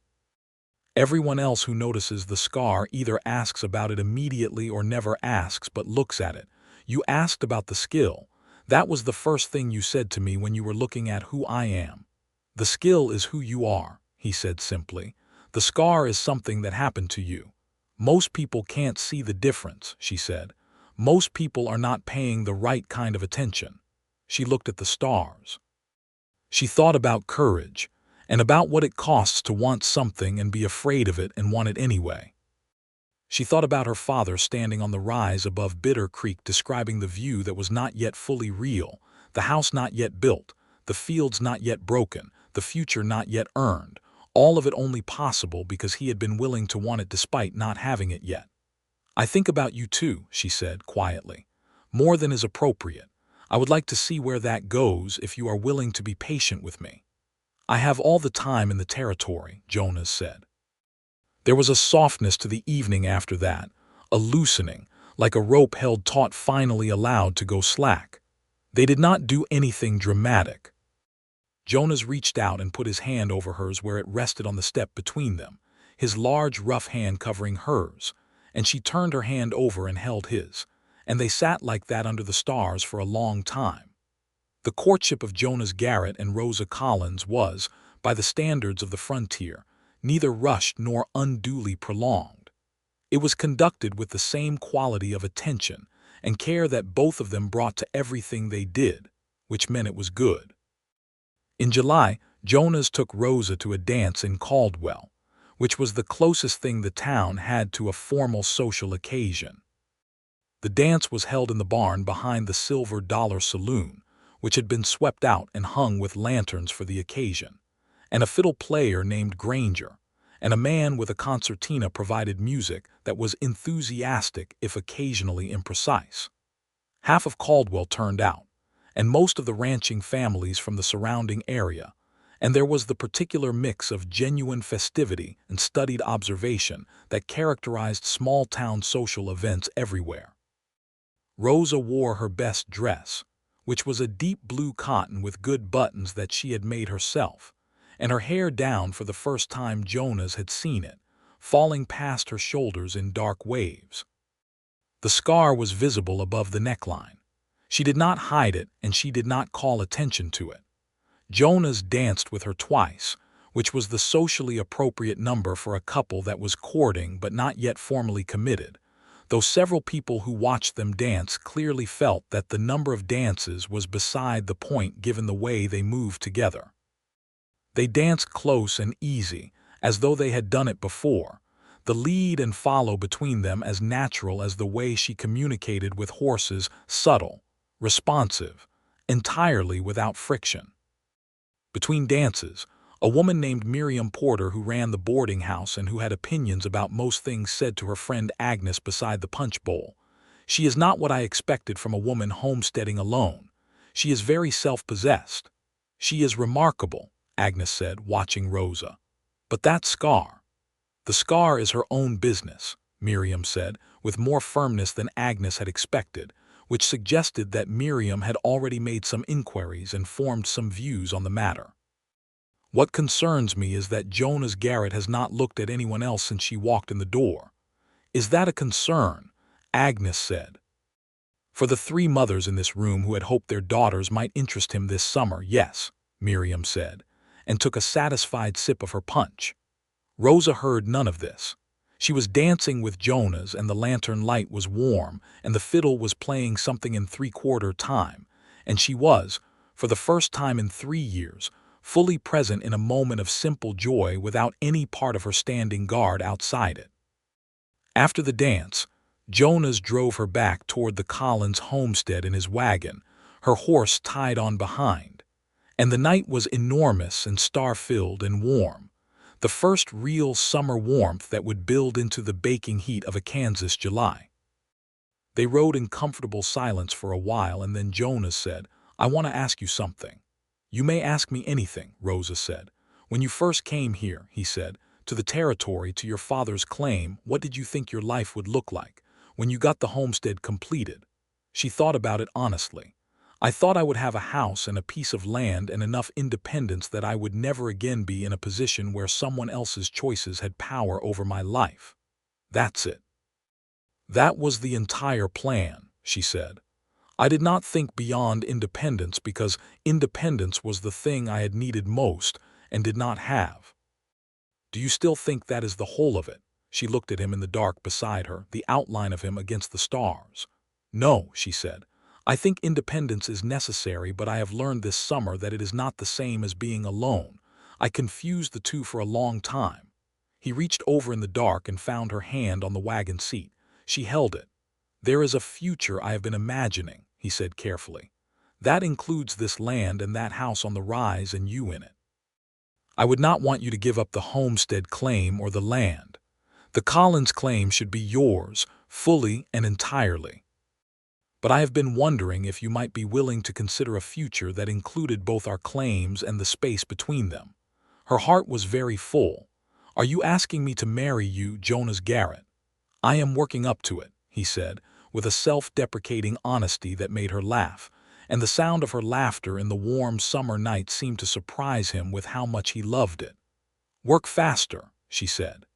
"Everyone else who notices the scar either asks about it immediately or never asks but looks at it. You asked about the skill. That was the first thing you said to me when you were looking at who I am. The skill is who you are," he said simply. "The scar is something that happened to you. Most people can't see the difference," she said. "Most people are not paying the right kind of attention." She looked at the stars. She thought about courage, and about what it costs to want something and be afraid of it and want it anyway. She thought about her father standing on the rise above Bitter Creek describing the view that was not yet fully real, the house not yet built, The fields not yet broken, the future not yet earned, all of it only possible because he had been willing to want it despite not having it yet. "I think about you too," she said quietly. "More than is appropriate. I would like to see where that goes if you are willing to be patient with me." "I have all the time in the territory," Jonas said. There was a softness to the evening after that, a loosening, like a rope held taut finally allowed to go slack. They did not do anything dramatic. Jonas reached out and put his hand over hers where it rested on the step between them, his large, rough hand covering hers, and she turned her hand over and held his, and they sat like that under the stars for a long time. The courtship of Jonas Garrett and Rosa Collins was, by the standards of the frontier, neither rushed nor unduly prolonged. It was conducted with the same quality of attention and care that both of them brought to everything they did, which meant it was good. In July, Jonas took Rosa to a dance in Caldwell, which was the closest thing the town had to a formal social occasion. The dance was held in the barn behind the Silver Dollar Saloon, which had been swept out and hung with lanterns for the occasion, and a fiddle player named Granger, and a man with a concertina provided music that was enthusiastic if occasionally imprecise. Half of Caldwell turned out, and most of the ranching families from the surrounding area, and there was the particular mix of genuine festivity and studied observation that characterized small-town social events everywhere. Rosa wore her best dress, which was a deep blue cotton with good buttons that she had made herself, and her hair down for the first time Jonas had seen it, falling past her shoulders in dark waves. The scar was visible above the neckline. She did not hide it, and she did not call attention to it. Jonas danced with her twice, which was the socially appropriate number for a couple that was courting but not yet formally committed, though several people who watched them dance clearly felt that the number of dances was beside the point given the way they moved together. They danced close and easy, as though they had done it before, the lead and follow between them as natural as the way she communicated with horses, subtle, responsive, entirely without friction. Between dances, a woman named Miriam Porter, who ran the boarding house and who had opinions about most things, said to her friend Agnes beside the punch bowl, "She is not what I expected from a woman homesteading alone. She is very self-possessed." "She is remarkable," Agnes said, watching Rosa. "But that scar—" "The scar is her own business," Miriam said, with more firmness than Agnes had expected, which suggested that Miriam had already made some inquiries and formed some views on the matter. "What concerns me is that Jonas Garrett has not looked at anyone else since she walked in the door." "Is that a concern?" Agnes said. "For the three mothers in this room who had hoped their daughters might interest him this summer, yes," Miriam said, and took a satisfied sip of her punch. Rosa heard none of this. She was dancing with Jonas, and the lantern light was warm, and the fiddle was playing something in three-quarter time, and she was, for the first time in 3 years, fully present in a moment of simple joy without any part of her standing guard outside it. After the dance, Jonas drove her back toward the Collins homestead in his wagon, her horse tied on behind, and the night was enormous and star-filled and warm, the first real summer warmth that would build into the baking heat of a Kansas July. They rode in comfortable silence for a while, and then Jonas said, "I want to ask you something." "You may ask me anything," Rosa said. "When you first came here," he said, "to the territory, to your father's claim, what did you think your life would look like? When you got the homestead completed?" She thought about it honestly. "I thought I would have a house and a piece of land and enough independence that I would never again be in a position where someone else's choices had power over my life. That's it. That was the entire plan," she said. "I did not think beyond independence because independence was the thing I had needed most and did not have." "Do you still think that is the whole of it?" She looked at him in the dark beside her, the outline of him against the stars. "No," she said. "I think independence is necessary, but I have learned this summer that it is not the same as being alone. I confused the two for a long time." He reached over in the dark and found her hand on the wagon seat. She held it. "There is a future I have been imagining," he said carefully. That includes this land and that house on the rise and you in it. I would not want you to give up the homestead claim or the land. The Collins claim should be yours, fully and entirely. But I have been wondering if you might be willing to consider a future that included both our claims and the space between them. Her heart was very full. Are you asking me to marry you, Jonas Garrett? I am working up to it, he said, with a self-deprecating honesty that made her laugh, and the sound of her laughter in the warm summer night seemed to surprise him with how much he loved it. Work faster, she said.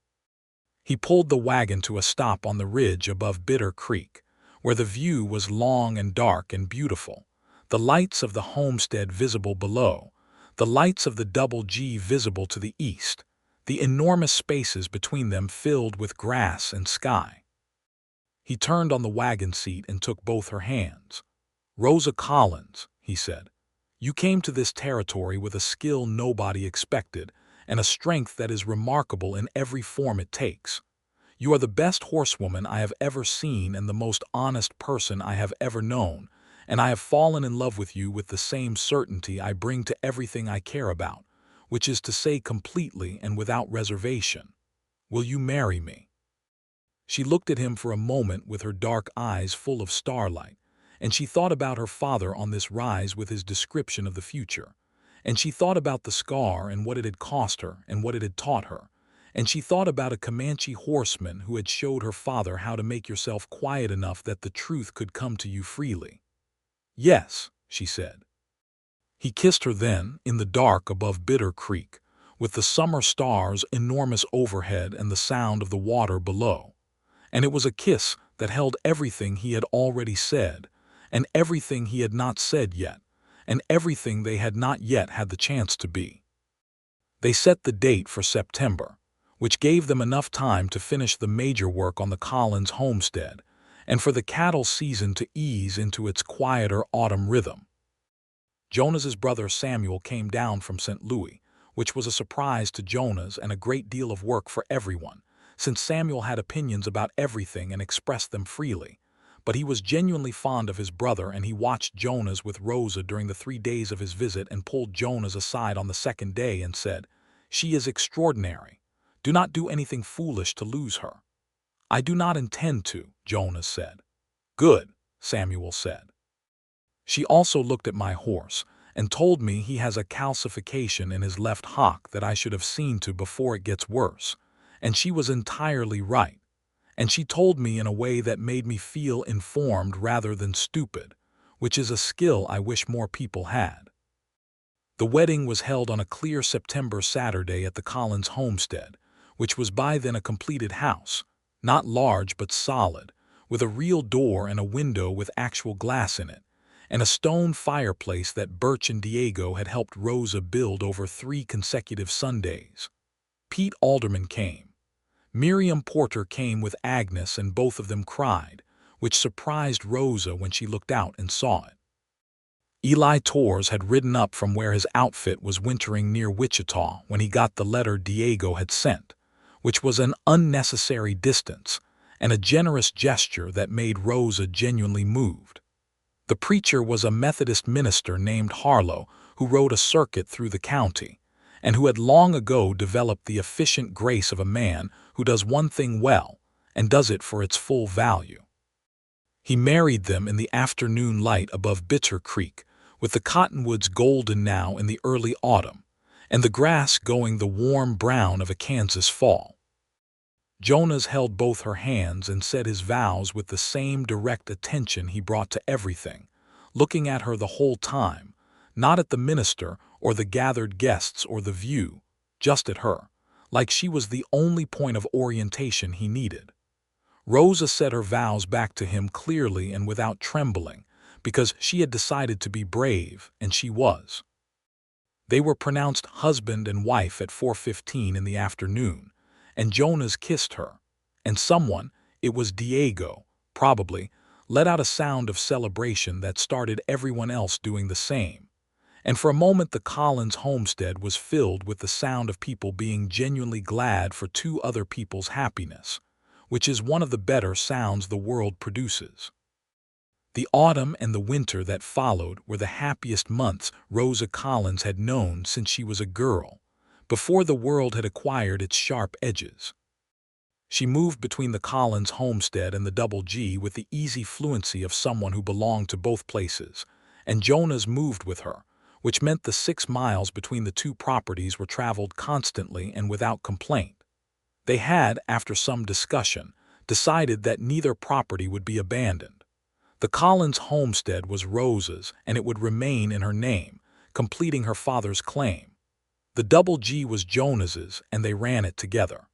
He pulled the wagon to a stop on the ridge above Bitter Creek, where the view was long and dark and beautiful, the lights of the homestead visible below, the lights of the Double G visible to the east, the enormous spaces between them filled with grass and sky. He turned on the wagon seat and took both her hands. Rosa Collins, he said, you came to this territory with a skill nobody expected and a strength that is remarkable in every form it takes. You are the best horsewoman I have ever seen and the most honest person I have ever known, and I have fallen in love with you with the same certainty I bring to everything I care about, which is to say completely and without reservation. Will you marry me? She looked at him for a moment with her dark eyes full of starlight, and she thought about her father on this rise with his description of the future, and she thought about the scar and what it had cost her and what it had taught her, and she thought about a Comanche horseman who had showed her father how to make yourself quiet enough that the truth could come to you freely. Yes, she said. He kissed her then, in the dark above Bitter Creek, with the summer stars enormous overhead and the sound of the water below. And it was a kiss that held everything he had already said, and everything he had not said yet, and everything they had not yet had the chance to be. They set the date for September, which gave them enough time to finish the major work on the Collins homestead, and for the cattle season to ease into its quieter autumn rhythm. Jonas's brother Samuel came down from St. Louis, which was a surprise to Jonas and a great deal of work for everyone, since Samuel had opinions about everything and expressed them freely. But he was genuinely fond of his brother, and he watched Jonas with Rosa during the 3 days of his visit and pulled Jonas aside on the second day and said, "She is extraordinary. Do not do anything foolish to lose her." "I do not intend to," Jonas said. "Good," Samuel said. "She also looked at my horse and told me he has a calcification in his left hock that I should have seen to before it gets worse, and she was entirely right. And she told me in a way that made me feel informed rather than stupid, which is a skill I wish more people had." The wedding was held on a clear September Saturday at the Collins homestead, which was by then a completed house, not large but solid, with a real door and a window with actual glass in it, and a stone fireplace that Birch and Diego had helped Rosa build over 3 consecutive Sundays. Pete Alderman came. Miriam Porter came with Agnes, and both of them cried, which surprised Rosa when she looked out and saw it. Eli Torres had ridden up from where his outfit was wintering near Wichita when he got the letter Diego had sent, which was an unnecessary distance and a generous gesture that made Rosa genuinely moved. The preacher was a Methodist minister named Harlow who rode a circuit through the county, and who had long ago developed the efficient grace of a man who does one thing well and does it for its full value. He married them in the afternoon light above Bitter Creek, with the cottonwoods golden now in the early autumn, and the grass going the warm brown of a Kansas fall. Jonas held both her hands and said his vows with the same direct attention he brought to everything, looking at her the whole time, not at the minister or the gathered guests or the view, just at her, like she was the only point of orientation he needed. Rosa said her vows back to him clearly and without trembling, because she had decided to be brave, and she was. They were pronounced husband and wife at 4:15 in the afternoon, and Jonas kissed her, and someone, it was Diego, probably, let out a sound of celebration that started everyone else doing the same. And for a moment the Collins homestead was filled with the sound of people being genuinely glad for 2 other people's happiness, which is one of the better sounds the world produces. The autumn and the winter that followed were the happiest months Rosa Collins had known since she was a girl, before the world had acquired its sharp edges. She moved between the Collins homestead and the Double G with the easy fluency of someone who belonged to both places, and Jonas moved with her, which meant the 6 miles between the two properties were traveled constantly and without complaint. They had, after some discussion, decided that neither property would be abandoned. The Collins homestead was Rosa's, and it would remain in her name, completing her father's claim. The Double G was Jonas's, and they ran it together.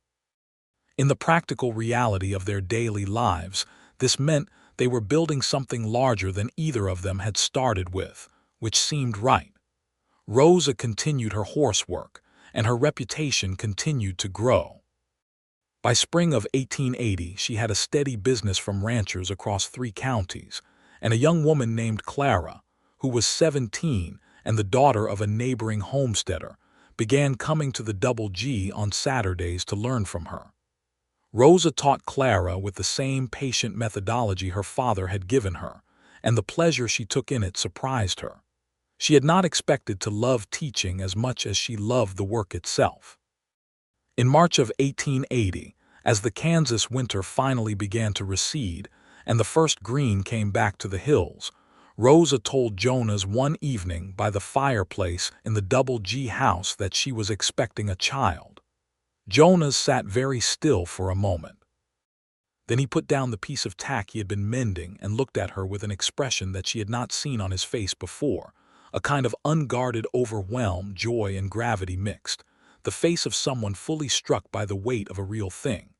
In the practical reality of their daily lives, this meant they were building something larger than either of them had started with, which seemed right. Rosa continued her horsework, and her reputation continued to grow. By spring of 1880, she had a steady business from ranchers across 3 counties, and a young woman named Clara, who was 17 and the daughter of a neighboring homesteader, began coming to the Double G on Saturdays to learn from her. Rosa taught Clara with the same patient methodology her father had given her, and the pleasure she took in it surprised her. She had not expected to love teaching as much as she loved the work itself. In March of 1880, as the Kansas winter finally began to recede and the first green came back to the hills, Rosa told Jonas one evening by the fireplace in the Double G house that she was expecting a child. Jonas sat very still for a moment. Then he put down the piece of tack he had been mending and looked at her with an expression that she had not seen on his face before, a kind of unguarded overwhelm, joy and gravity mixed, the face of someone fully struck by the weight of a real thing.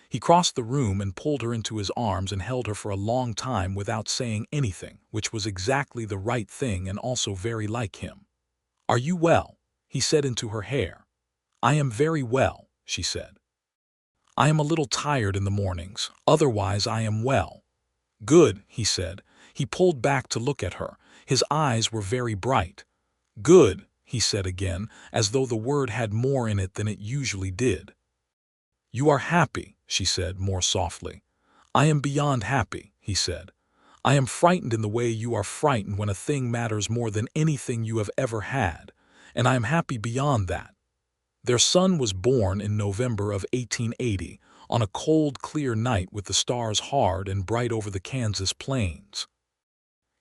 He crossed the room and pulled her into his arms and held her for a long time without saying anything, which was exactly the right thing and also very like him. "Are you well?" he said into her hair. "I am very well," she said. "I am a little tired in the mornings, otherwise I am well." "Good," he said. He pulled back to look at her. His eyes were very bright. "Good," he said again, as though the word had more in it than it usually did. "You are happy," she said more softly. "I am beyond happy," he said. "I am frightened in the way you are frightened when a thing matters more than anything you have ever had, and I am happy beyond that." Their son was born in November of 1880, on a cold, clear night with the stars hard and bright over the Kansas plains.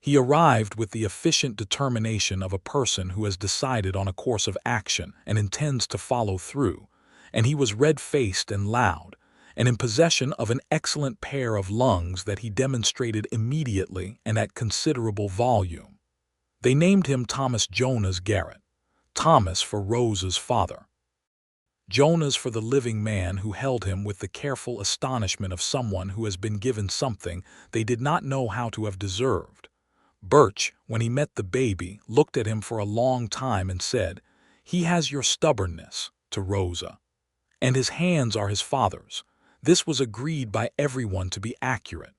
He arrived with the efficient determination of a person who has decided on a course of action and intends to follow through, and he was red-faced and loud, and in possession of an excellent pair of lungs that he demonstrated immediately and at considerable volume. They named him Thomas Jonas Garrett, Thomas for Rosa's father. Jonas for the living man who held him with the careful astonishment of someone who has been given something they did not know how to have deserved. Birch, when he met the baby, looked at him for a long time and said, "He has your stubbornness," to Rosa. "And his hands are his father's." This was agreed by everyone to be accurate.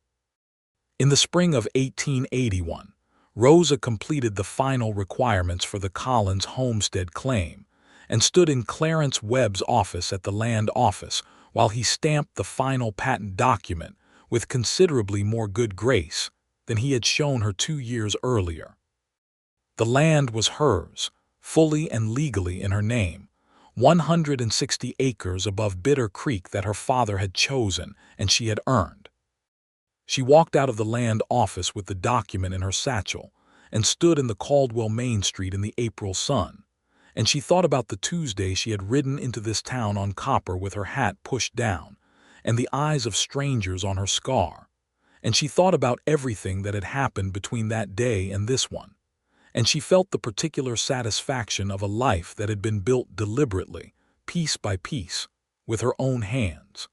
In the spring of 1881, Rosa completed the final requirements for the Collins homestead claim, and stood in Clarence Webb's office at the land office while he stamped the final patent document with considerably more good grace than he had shown her 2 years earlier. The land was hers, fully and legally in her name, 160 acres above Bitter Creek that her father had chosen and she had earned. She walked out of the land office with the document in her satchel and stood in the Caldwell Main Street in the April sun. And she thought about the Tuesday she had ridden into this town on copper with her hat pushed down, and the eyes of strangers on her scar. And she thought about everything that had happened between that day and this one. And she felt the particular satisfaction of a life that had been built deliberately, piece by piece, with her own hands.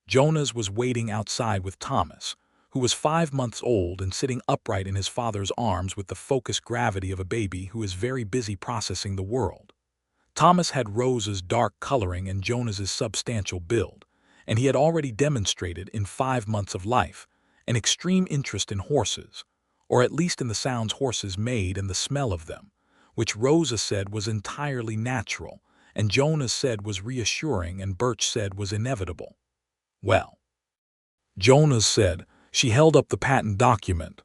Jonas was waiting outside with Thomas, who was 5 months old and sitting upright in his father's arms with the focused gravity of a baby who is very busy processing the world. Thomas had Rosa's dark coloring and Jonas's substantial build, and he had already demonstrated in 5 months of life an extreme interest in horses, or at least in the sounds horses made and the smell of them, which Rosa said was entirely natural, and Jonas said was reassuring and Birch said was inevitable. Well, Jonas said, She held up the patent document.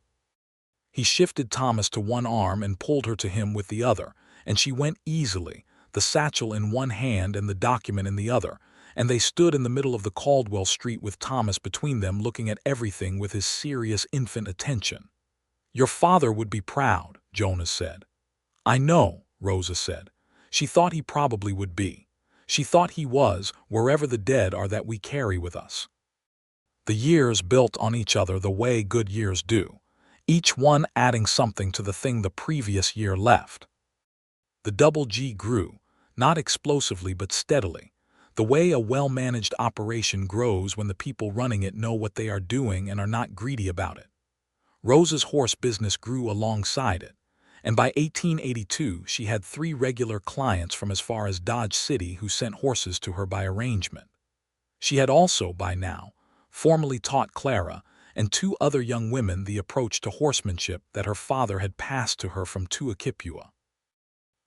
He shifted Thomas to one arm and pulled her to him with the other, and she went easily, the satchel in one hand and the document in the other, and they stood in the middle of the Caldwell street with Thomas between them, looking at everything with his serious infant attention. "Your father would be proud," Jonas said. "I know," Rosa said. She thought he probably would be. She thought he was, wherever the dead are that we carry with us. The years built on each other the way good years do, each one adding something to the thing the previous year left. The double G grew, not explosively but steadily, the way a well-managed operation grows when the people running it know what they are doing and are not greedy about it. Rosa's horse business grew alongside it, and by 1882 she had 3 regular clients from as far as Dodge City who sent horses to her by arrangement. She had also, by now, formally taught Clara and 2 other young women the approach to horsemanship that her father had passed to her from Tuakipua.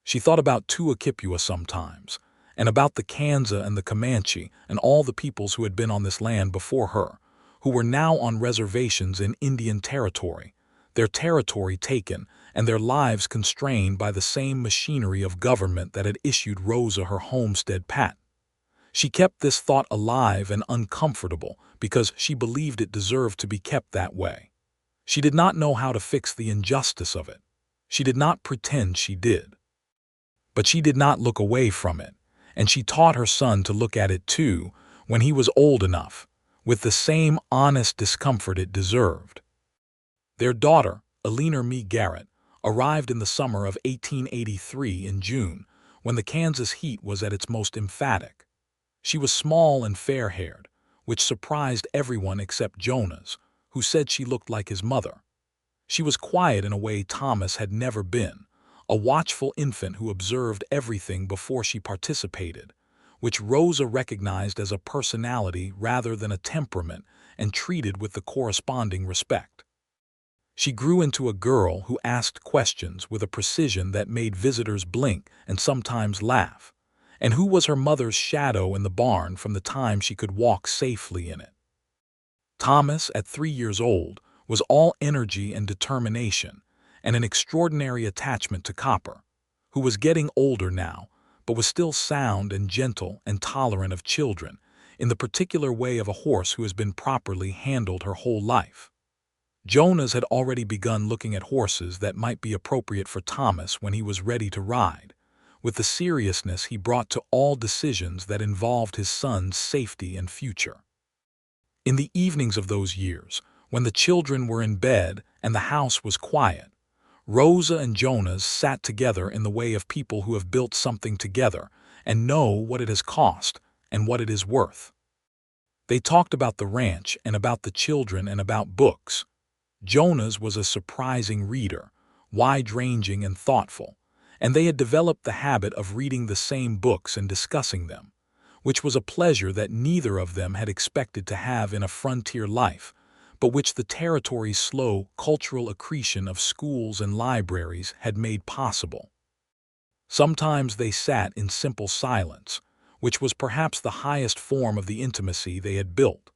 She thought about Tuakipua sometimes, and about the Kanza and the Comanche and all the peoples who had been on this land before her, who were now on reservations in Indian Territory, their territory taken and their lives constrained by the same machinery of government that had issued Rosa her homestead patent. She kept this thought alive and uncomfortable because she believed it deserved to be kept that way. She did not know how to fix the injustice of it. She did not pretend she did. But she did not look away from it, and she taught her son to look at it too when he was old enough, with the same honest discomfort it deserved. Their daughter, Rosa Garrett, arrived in the summer of 1883 in June, when the Kansas heat was at its most emphatic. She was small and fair-haired, which surprised everyone except Jonas, who said she looked like his mother. She was quiet in a way Thomas had never been, a watchful infant who observed everything before she participated, which Rosa recognized as a personality rather than a temperament and treated with the corresponding respect. She grew into a girl who asked questions with a precision that made visitors blink and sometimes laugh, and who was her mother's shadow in the barn from the time she could walk safely in it. Thomas, at 3 years old, was all energy and determination, and an extraordinary attachment to Copper, who was getting older now, but was still sound and gentle and tolerant of children, in the particular way of a horse who has been properly handled her whole life. Jonas had already begun looking at horses that might be appropriate for Thomas when he was ready to ride, with the seriousness he brought to all decisions that involved his son's safety and future. In the evenings of those years, when the children were in bed and the house was quiet, Rosa and Jonas sat together in the way of people who have built something together and know what it has cost and what it is worth. They talked about the ranch and about the children and about books. Jonas was a surprising reader, wide-ranging and thoughtful, and they had developed the habit of reading the same books and discussing them, which was a pleasure that neither of them had expected to have in a frontier life, but which the territory's slow cultural accretion of schools and libraries had made possible. Sometimes they sat in simple silence, which was perhaps the highest form of the intimacy they had built,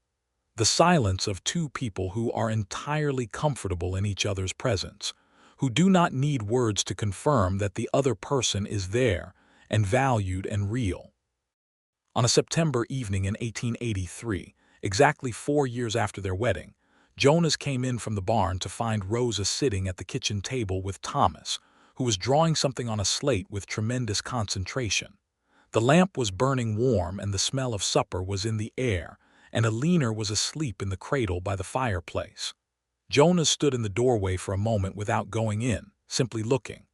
the silence of 2 people who are entirely comfortable in each other's presence, who do not need words to confirm that the other person is there and valued and real. On a September evening in 1883, exactly 4 years after their wedding, Jonas came in from the barn to find Rosa sitting at the kitchen table with Thomas, who was drawing something on a slate with tremendous concentration. The lamp was burning warm and the smell of supper was in the air, and Alina was asleep in the cradle by the fireplace. Jonas stood in the doorway for a moment without going in, simply looking.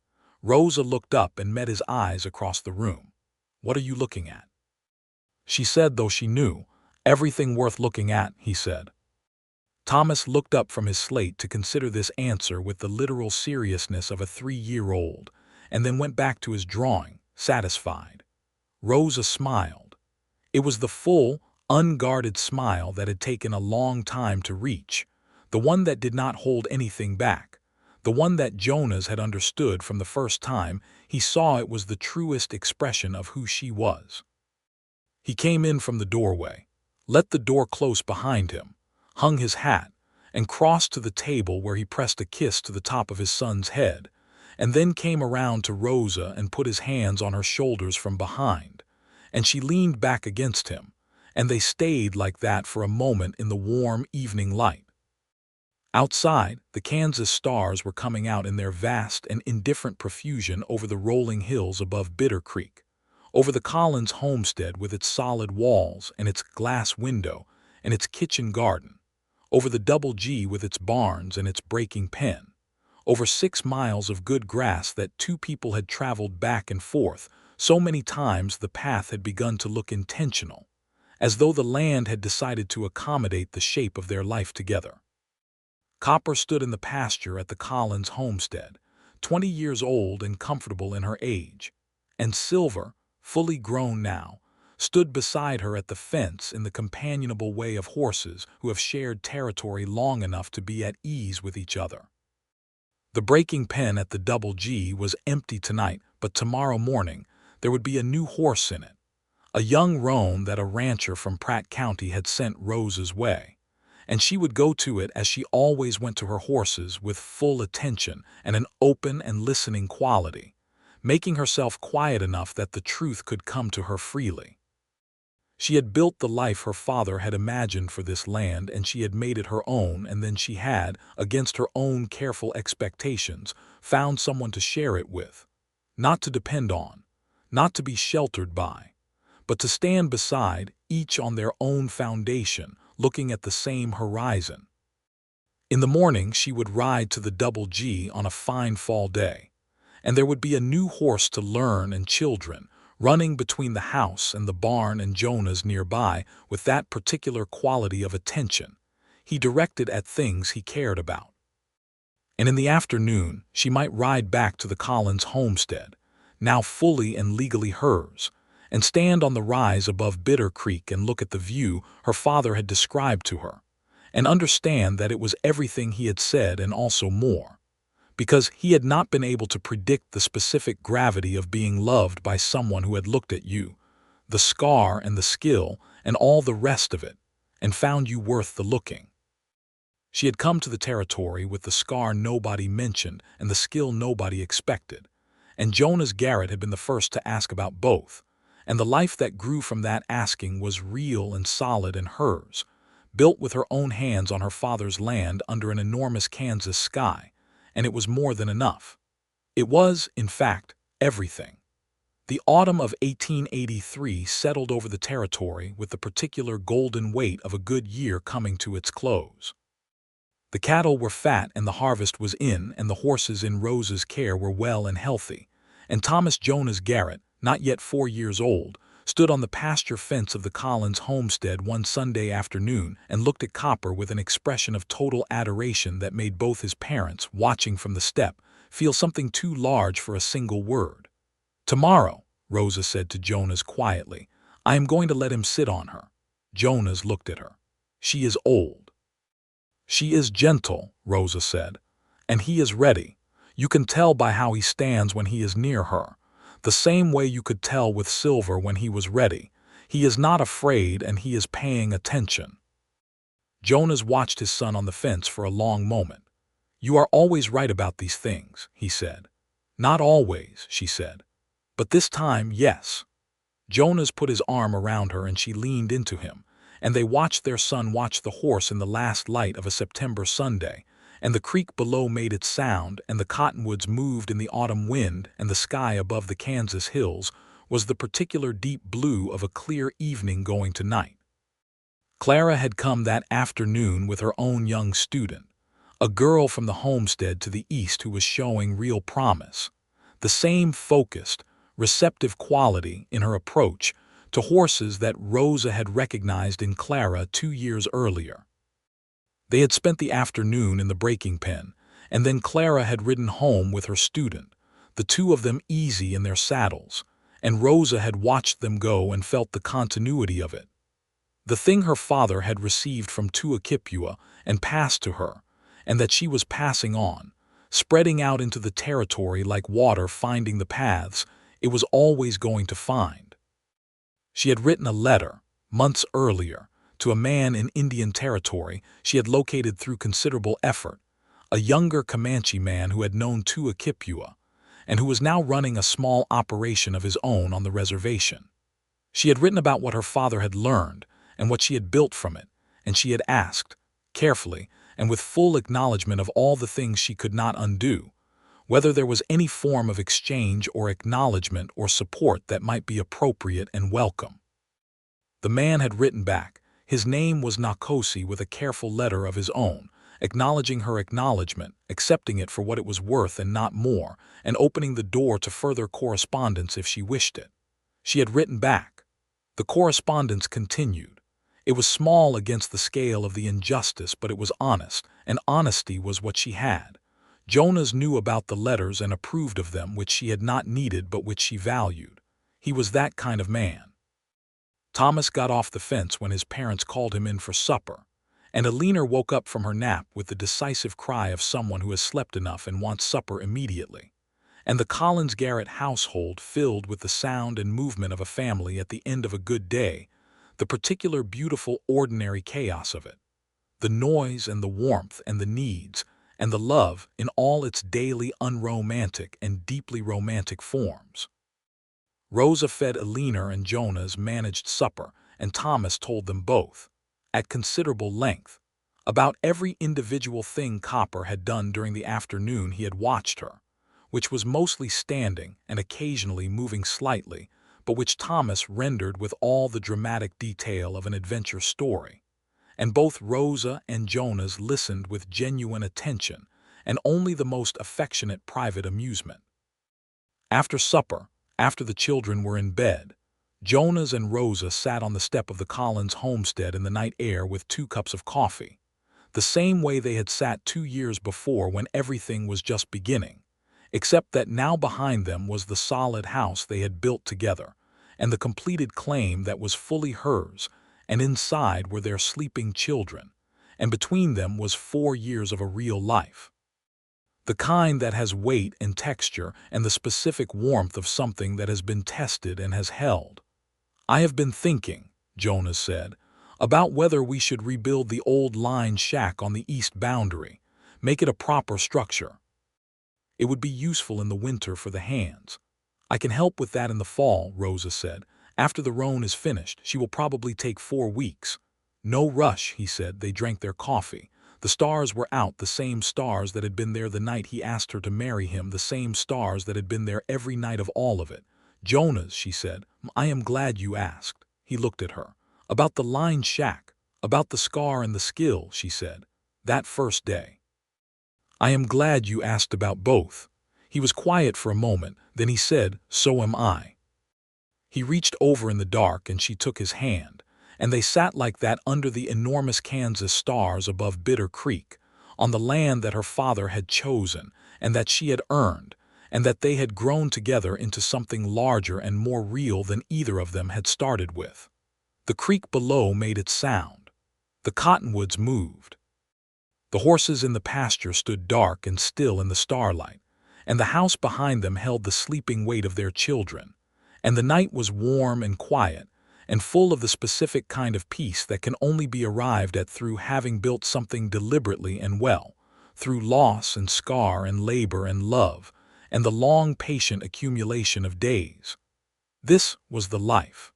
Rosa looked up and met his eyes across the room. "What are you looking at?" she said, though she knew. "Everything worth looking at," he said. Thomas looked up from his slate to consider this answer with the literal seriousness of a 3-year-old, and then went back to his drawing, satisfied. Rosa smiled. It was the full, unguarded smile that had taken a long time to reach, the one that did not hold anything back, the one that Jonas had understood from the first time he saw it was the truest expression of who she was. He came in from the doorway, let the door close behind him, hung his hat, and crossed to the table where he pressed a kiss to the top of his son's head, and then came around to Rosa and put his hands on her shoulders from behind, and she leaned back against him, and they stayed like that for a moment in the warm evening light. Outside, the Kansas stars were coming out in their vast and indifferent profusion over the rolling hills above Bitter Creek, over the Collins homestead with its solid walls and its glass window and its kitchen garden, over the Double G with its barns and its breaking pen, over 6 miles of good grass that two people had traveled back and forth so many times the path had begun to look intentional, as though the land had decided to accommodate the shape of their life together. Copper stood in the pasture at the Collins homestead, 20 years old and comfortable in her age, and Silver, fully grown now, stood beside her at the fence in the companionable way of horses who have shared territory long enough to be at ease with each other. The breaking pen at the Double G was empty tonight, but tomorrow morning there would be a new horse in it, a young roan that a rancher from Pratt County had sent Rosa's way, and she would go to it as she always went to her horses, with full attention and an open and listening quality, making herself quiet enough that the truth could come to her freely. She had built the life her father had imagined for this land, and she had made it her own, and then she had, against her own careful expectations, found someone to share it with, not to depend on, not to be sheltered by, but to stand beside, each on their own foundation, looking at the same horizon. In the morning she would ride to the Double G on a fine fall day, and there would be a new horse to learn and children, running between the house and the barn and Jonas nearby with that particular quality of attention he directed at things he cared about. And in the afternoon she might ride back to the Collins homestead, now fully and legally hers, and stand on the rise above Bitter Creek and look at the view her father had described to her, and understand that it was everything he had said and also more, because he had not been able to predict the specific gravity of being loved by someone who had looked at you, the scar and the skill and all the rest of it, and found you worth the looking. She had come to the territory with the scar nobody mentioned and the skill nobody expected, and Jonas Garrett had been the first to ask about both, and the life that grew from that asking was real and solid and hers, built with her own hands on her father's land under an enormous Kansas sky, and it was more than enough. It was, in fact, everything. The autumn of 1883 settled over the territory with the particular golden weight of a good year coming to its close. The cattle were fat and the harvest was in, and the horses in Rosa's care were well and healthy, and Thomas Jonas Garrett, not yet 4 years old, stood on the pasture fence of the Collins homestead one Sunday afternoon and looked at Copper with an expression of total adoration that made both his parents, watching from the step, feel something too large for a single word. "Tomorrow," Rosa said to Jonas quietly, "I am going to let him sit on her." Jonas looked at her. "She is old." "She is gentle," Rosa said, "and he is ready. You can tell by how he stands when he is near her, the same way you could tell with Silver when he was ready. He is not afraid and he is paying attention." Jonas watched his son on the fence for a long moment. "You are always right about these things," he said. "Not always," she said. "But this time, yes." Jonas put his arm around her and she leaned into him, and they watched their son watch the horse in the last light of a September Sunday, and the creek below made its sound, and the cottonwoods moved in the autumn wind, and the sky above the Kansas hills was the particular deep blue of a clear evening going to night. Clara had come that afternoon with her own young student, a girl from the homestead to the east who was showing real promise, the same focused, receptive quality in her approach to horses that Rosa had recognized in Clara 2 years earlier. They had spent the afternoon in the breaking pen, and then Clara had ridden home with her student, the two of them easy in their saddles, and Rosa had watched them go and felt the continuity of it. The thing her father had received from Tuakipua and passed to her, and that she was passing on, spreading out into the territory like water finding the paths it was always going to find. She had written a letter, months earlier, to a man in Indian Territory she had located through considerable effort, a younger Comanche man who had known Tuakipua, and who was now running a small operation of his own on the reservation. She had written about what her father had learned and what she had built from it, and she had asked, carefully and with full acknowledgement of all the things she could not undo, whether there was any form of exchange or acknowledgement or support that might be appropriate and welcome. The man had written back. His name was Nakosi, with a careful letter of his own, acknowledging her acknowledgement, accepting it for what it was worth and not more, and opening the door to further correspondence if she wished it. She had written back. The correspondence continued. It was small against the scale of the injustice, but it was honest, and honesty was what she had. Jonas knew about the letters and approved of them, which she had not needed but which she valued. He was that kind of man. Thomas got off the fence when his parents called him in for supper, and Alina woke up from her nap with the decisive cry of someone who has slept enough and wants supper immediately, and the Collins Garrett household filled with the sound and movement of a family at the end of a good day, the particular beautiful ordinary chaos of it, the noise and the warmth and the needs, and the love in all its daily unromantic and deeply romantic forms. Rosa fed Alina and Jonas managed supper, and Thomas told them both, at considerable length, about every individual thing Copper had done during the afternoon he had watched her, which was mostly standing and occasionally moving slightly, but which Thomas rendered with all the dramatic detail of an adventure story. And both Rosa and Jonas listened with genuine attention and only the most affectionate private amusement. After supper, after the children were in bed, Jonas and Rosa sat on the step of the Collins homestead in the night air with 2 cups of coffee, the same way they had sat 2 years before when everything was just beginning, except that now behind them was the solid house they had built together, and the completed claim that was fully hers, and inside were their sleeping children, and between them was 4 years of a real life. The kind that has weight and texture and the specific warmth of something that has been tested and has held. "I have been thinking," Jonas said, "about whether we should rebuild the old line shack on the east boundary, make it a proper structure. It would be useful in the winter for the hands." "I can help with that in the fall," Rosa said. "After the roan is finished, she will probably take 4 weeks. "No rush," he said. They drank their coffee. The stars were out, the same stars that had been there the night he asked her to marry him, the same stars that had been there every night of all of it. "Jonas," she said, "I am glad you asked." He looked at her. "About the line shack, about the scar and the skill," she said, "that first day." "I am glad you asked about both." He was quiet for a moment, then he said, "So am I." He reached over in the dark and she took his hand, and they sat like that under the enormous Kansas stars above Bitter Creek, on the land that her father had chosen and that she had earned, and that they had grown together into something larger and more real than either of them had started with. The creek below made its sound. The cottonwoods moved. The horses in the pasture stood dark and still in the starlight, and the house behind them held the sleeping weight of their children, and the night was warm and quiet, and full of the specific kind of peace that can only be arrived at through having built something deliberately and well, through loss and scar and labor and love, and the long patient accumulation of days. This was the life.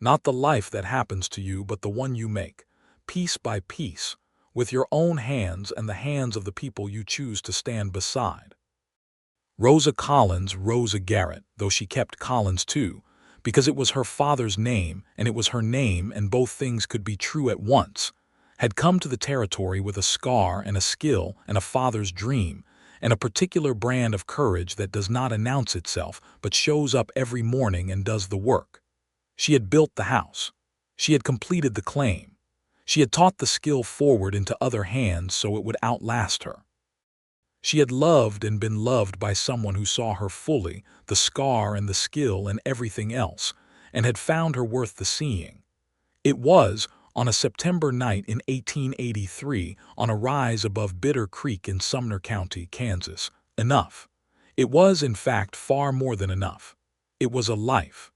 Not the life that happens to you, but the one you make, piece by piece, with your own hands and the hands of the people you choose to stand beside. Rosa Collins, Rosa Garrett, though she kept Collins too, because it was her father's name and it was her name and both things could be true at once, had come to the territory with a scar and a skill and a father's dream and a particular brand of courage that does not announce itself but shows up every morning and does the work. She had built the house. She had completed the claim. She had taught the skill forward into other hands so it would outlast her. She had loved and been loved by someone who saw her fully, the scar and the skill and everything else, and had found her worth the seeing. It was, on a September night in 1883, on a rise above Bitter Creek in Sumner County, Kansas, enough. It was, in fact, far more than enough. It was a life.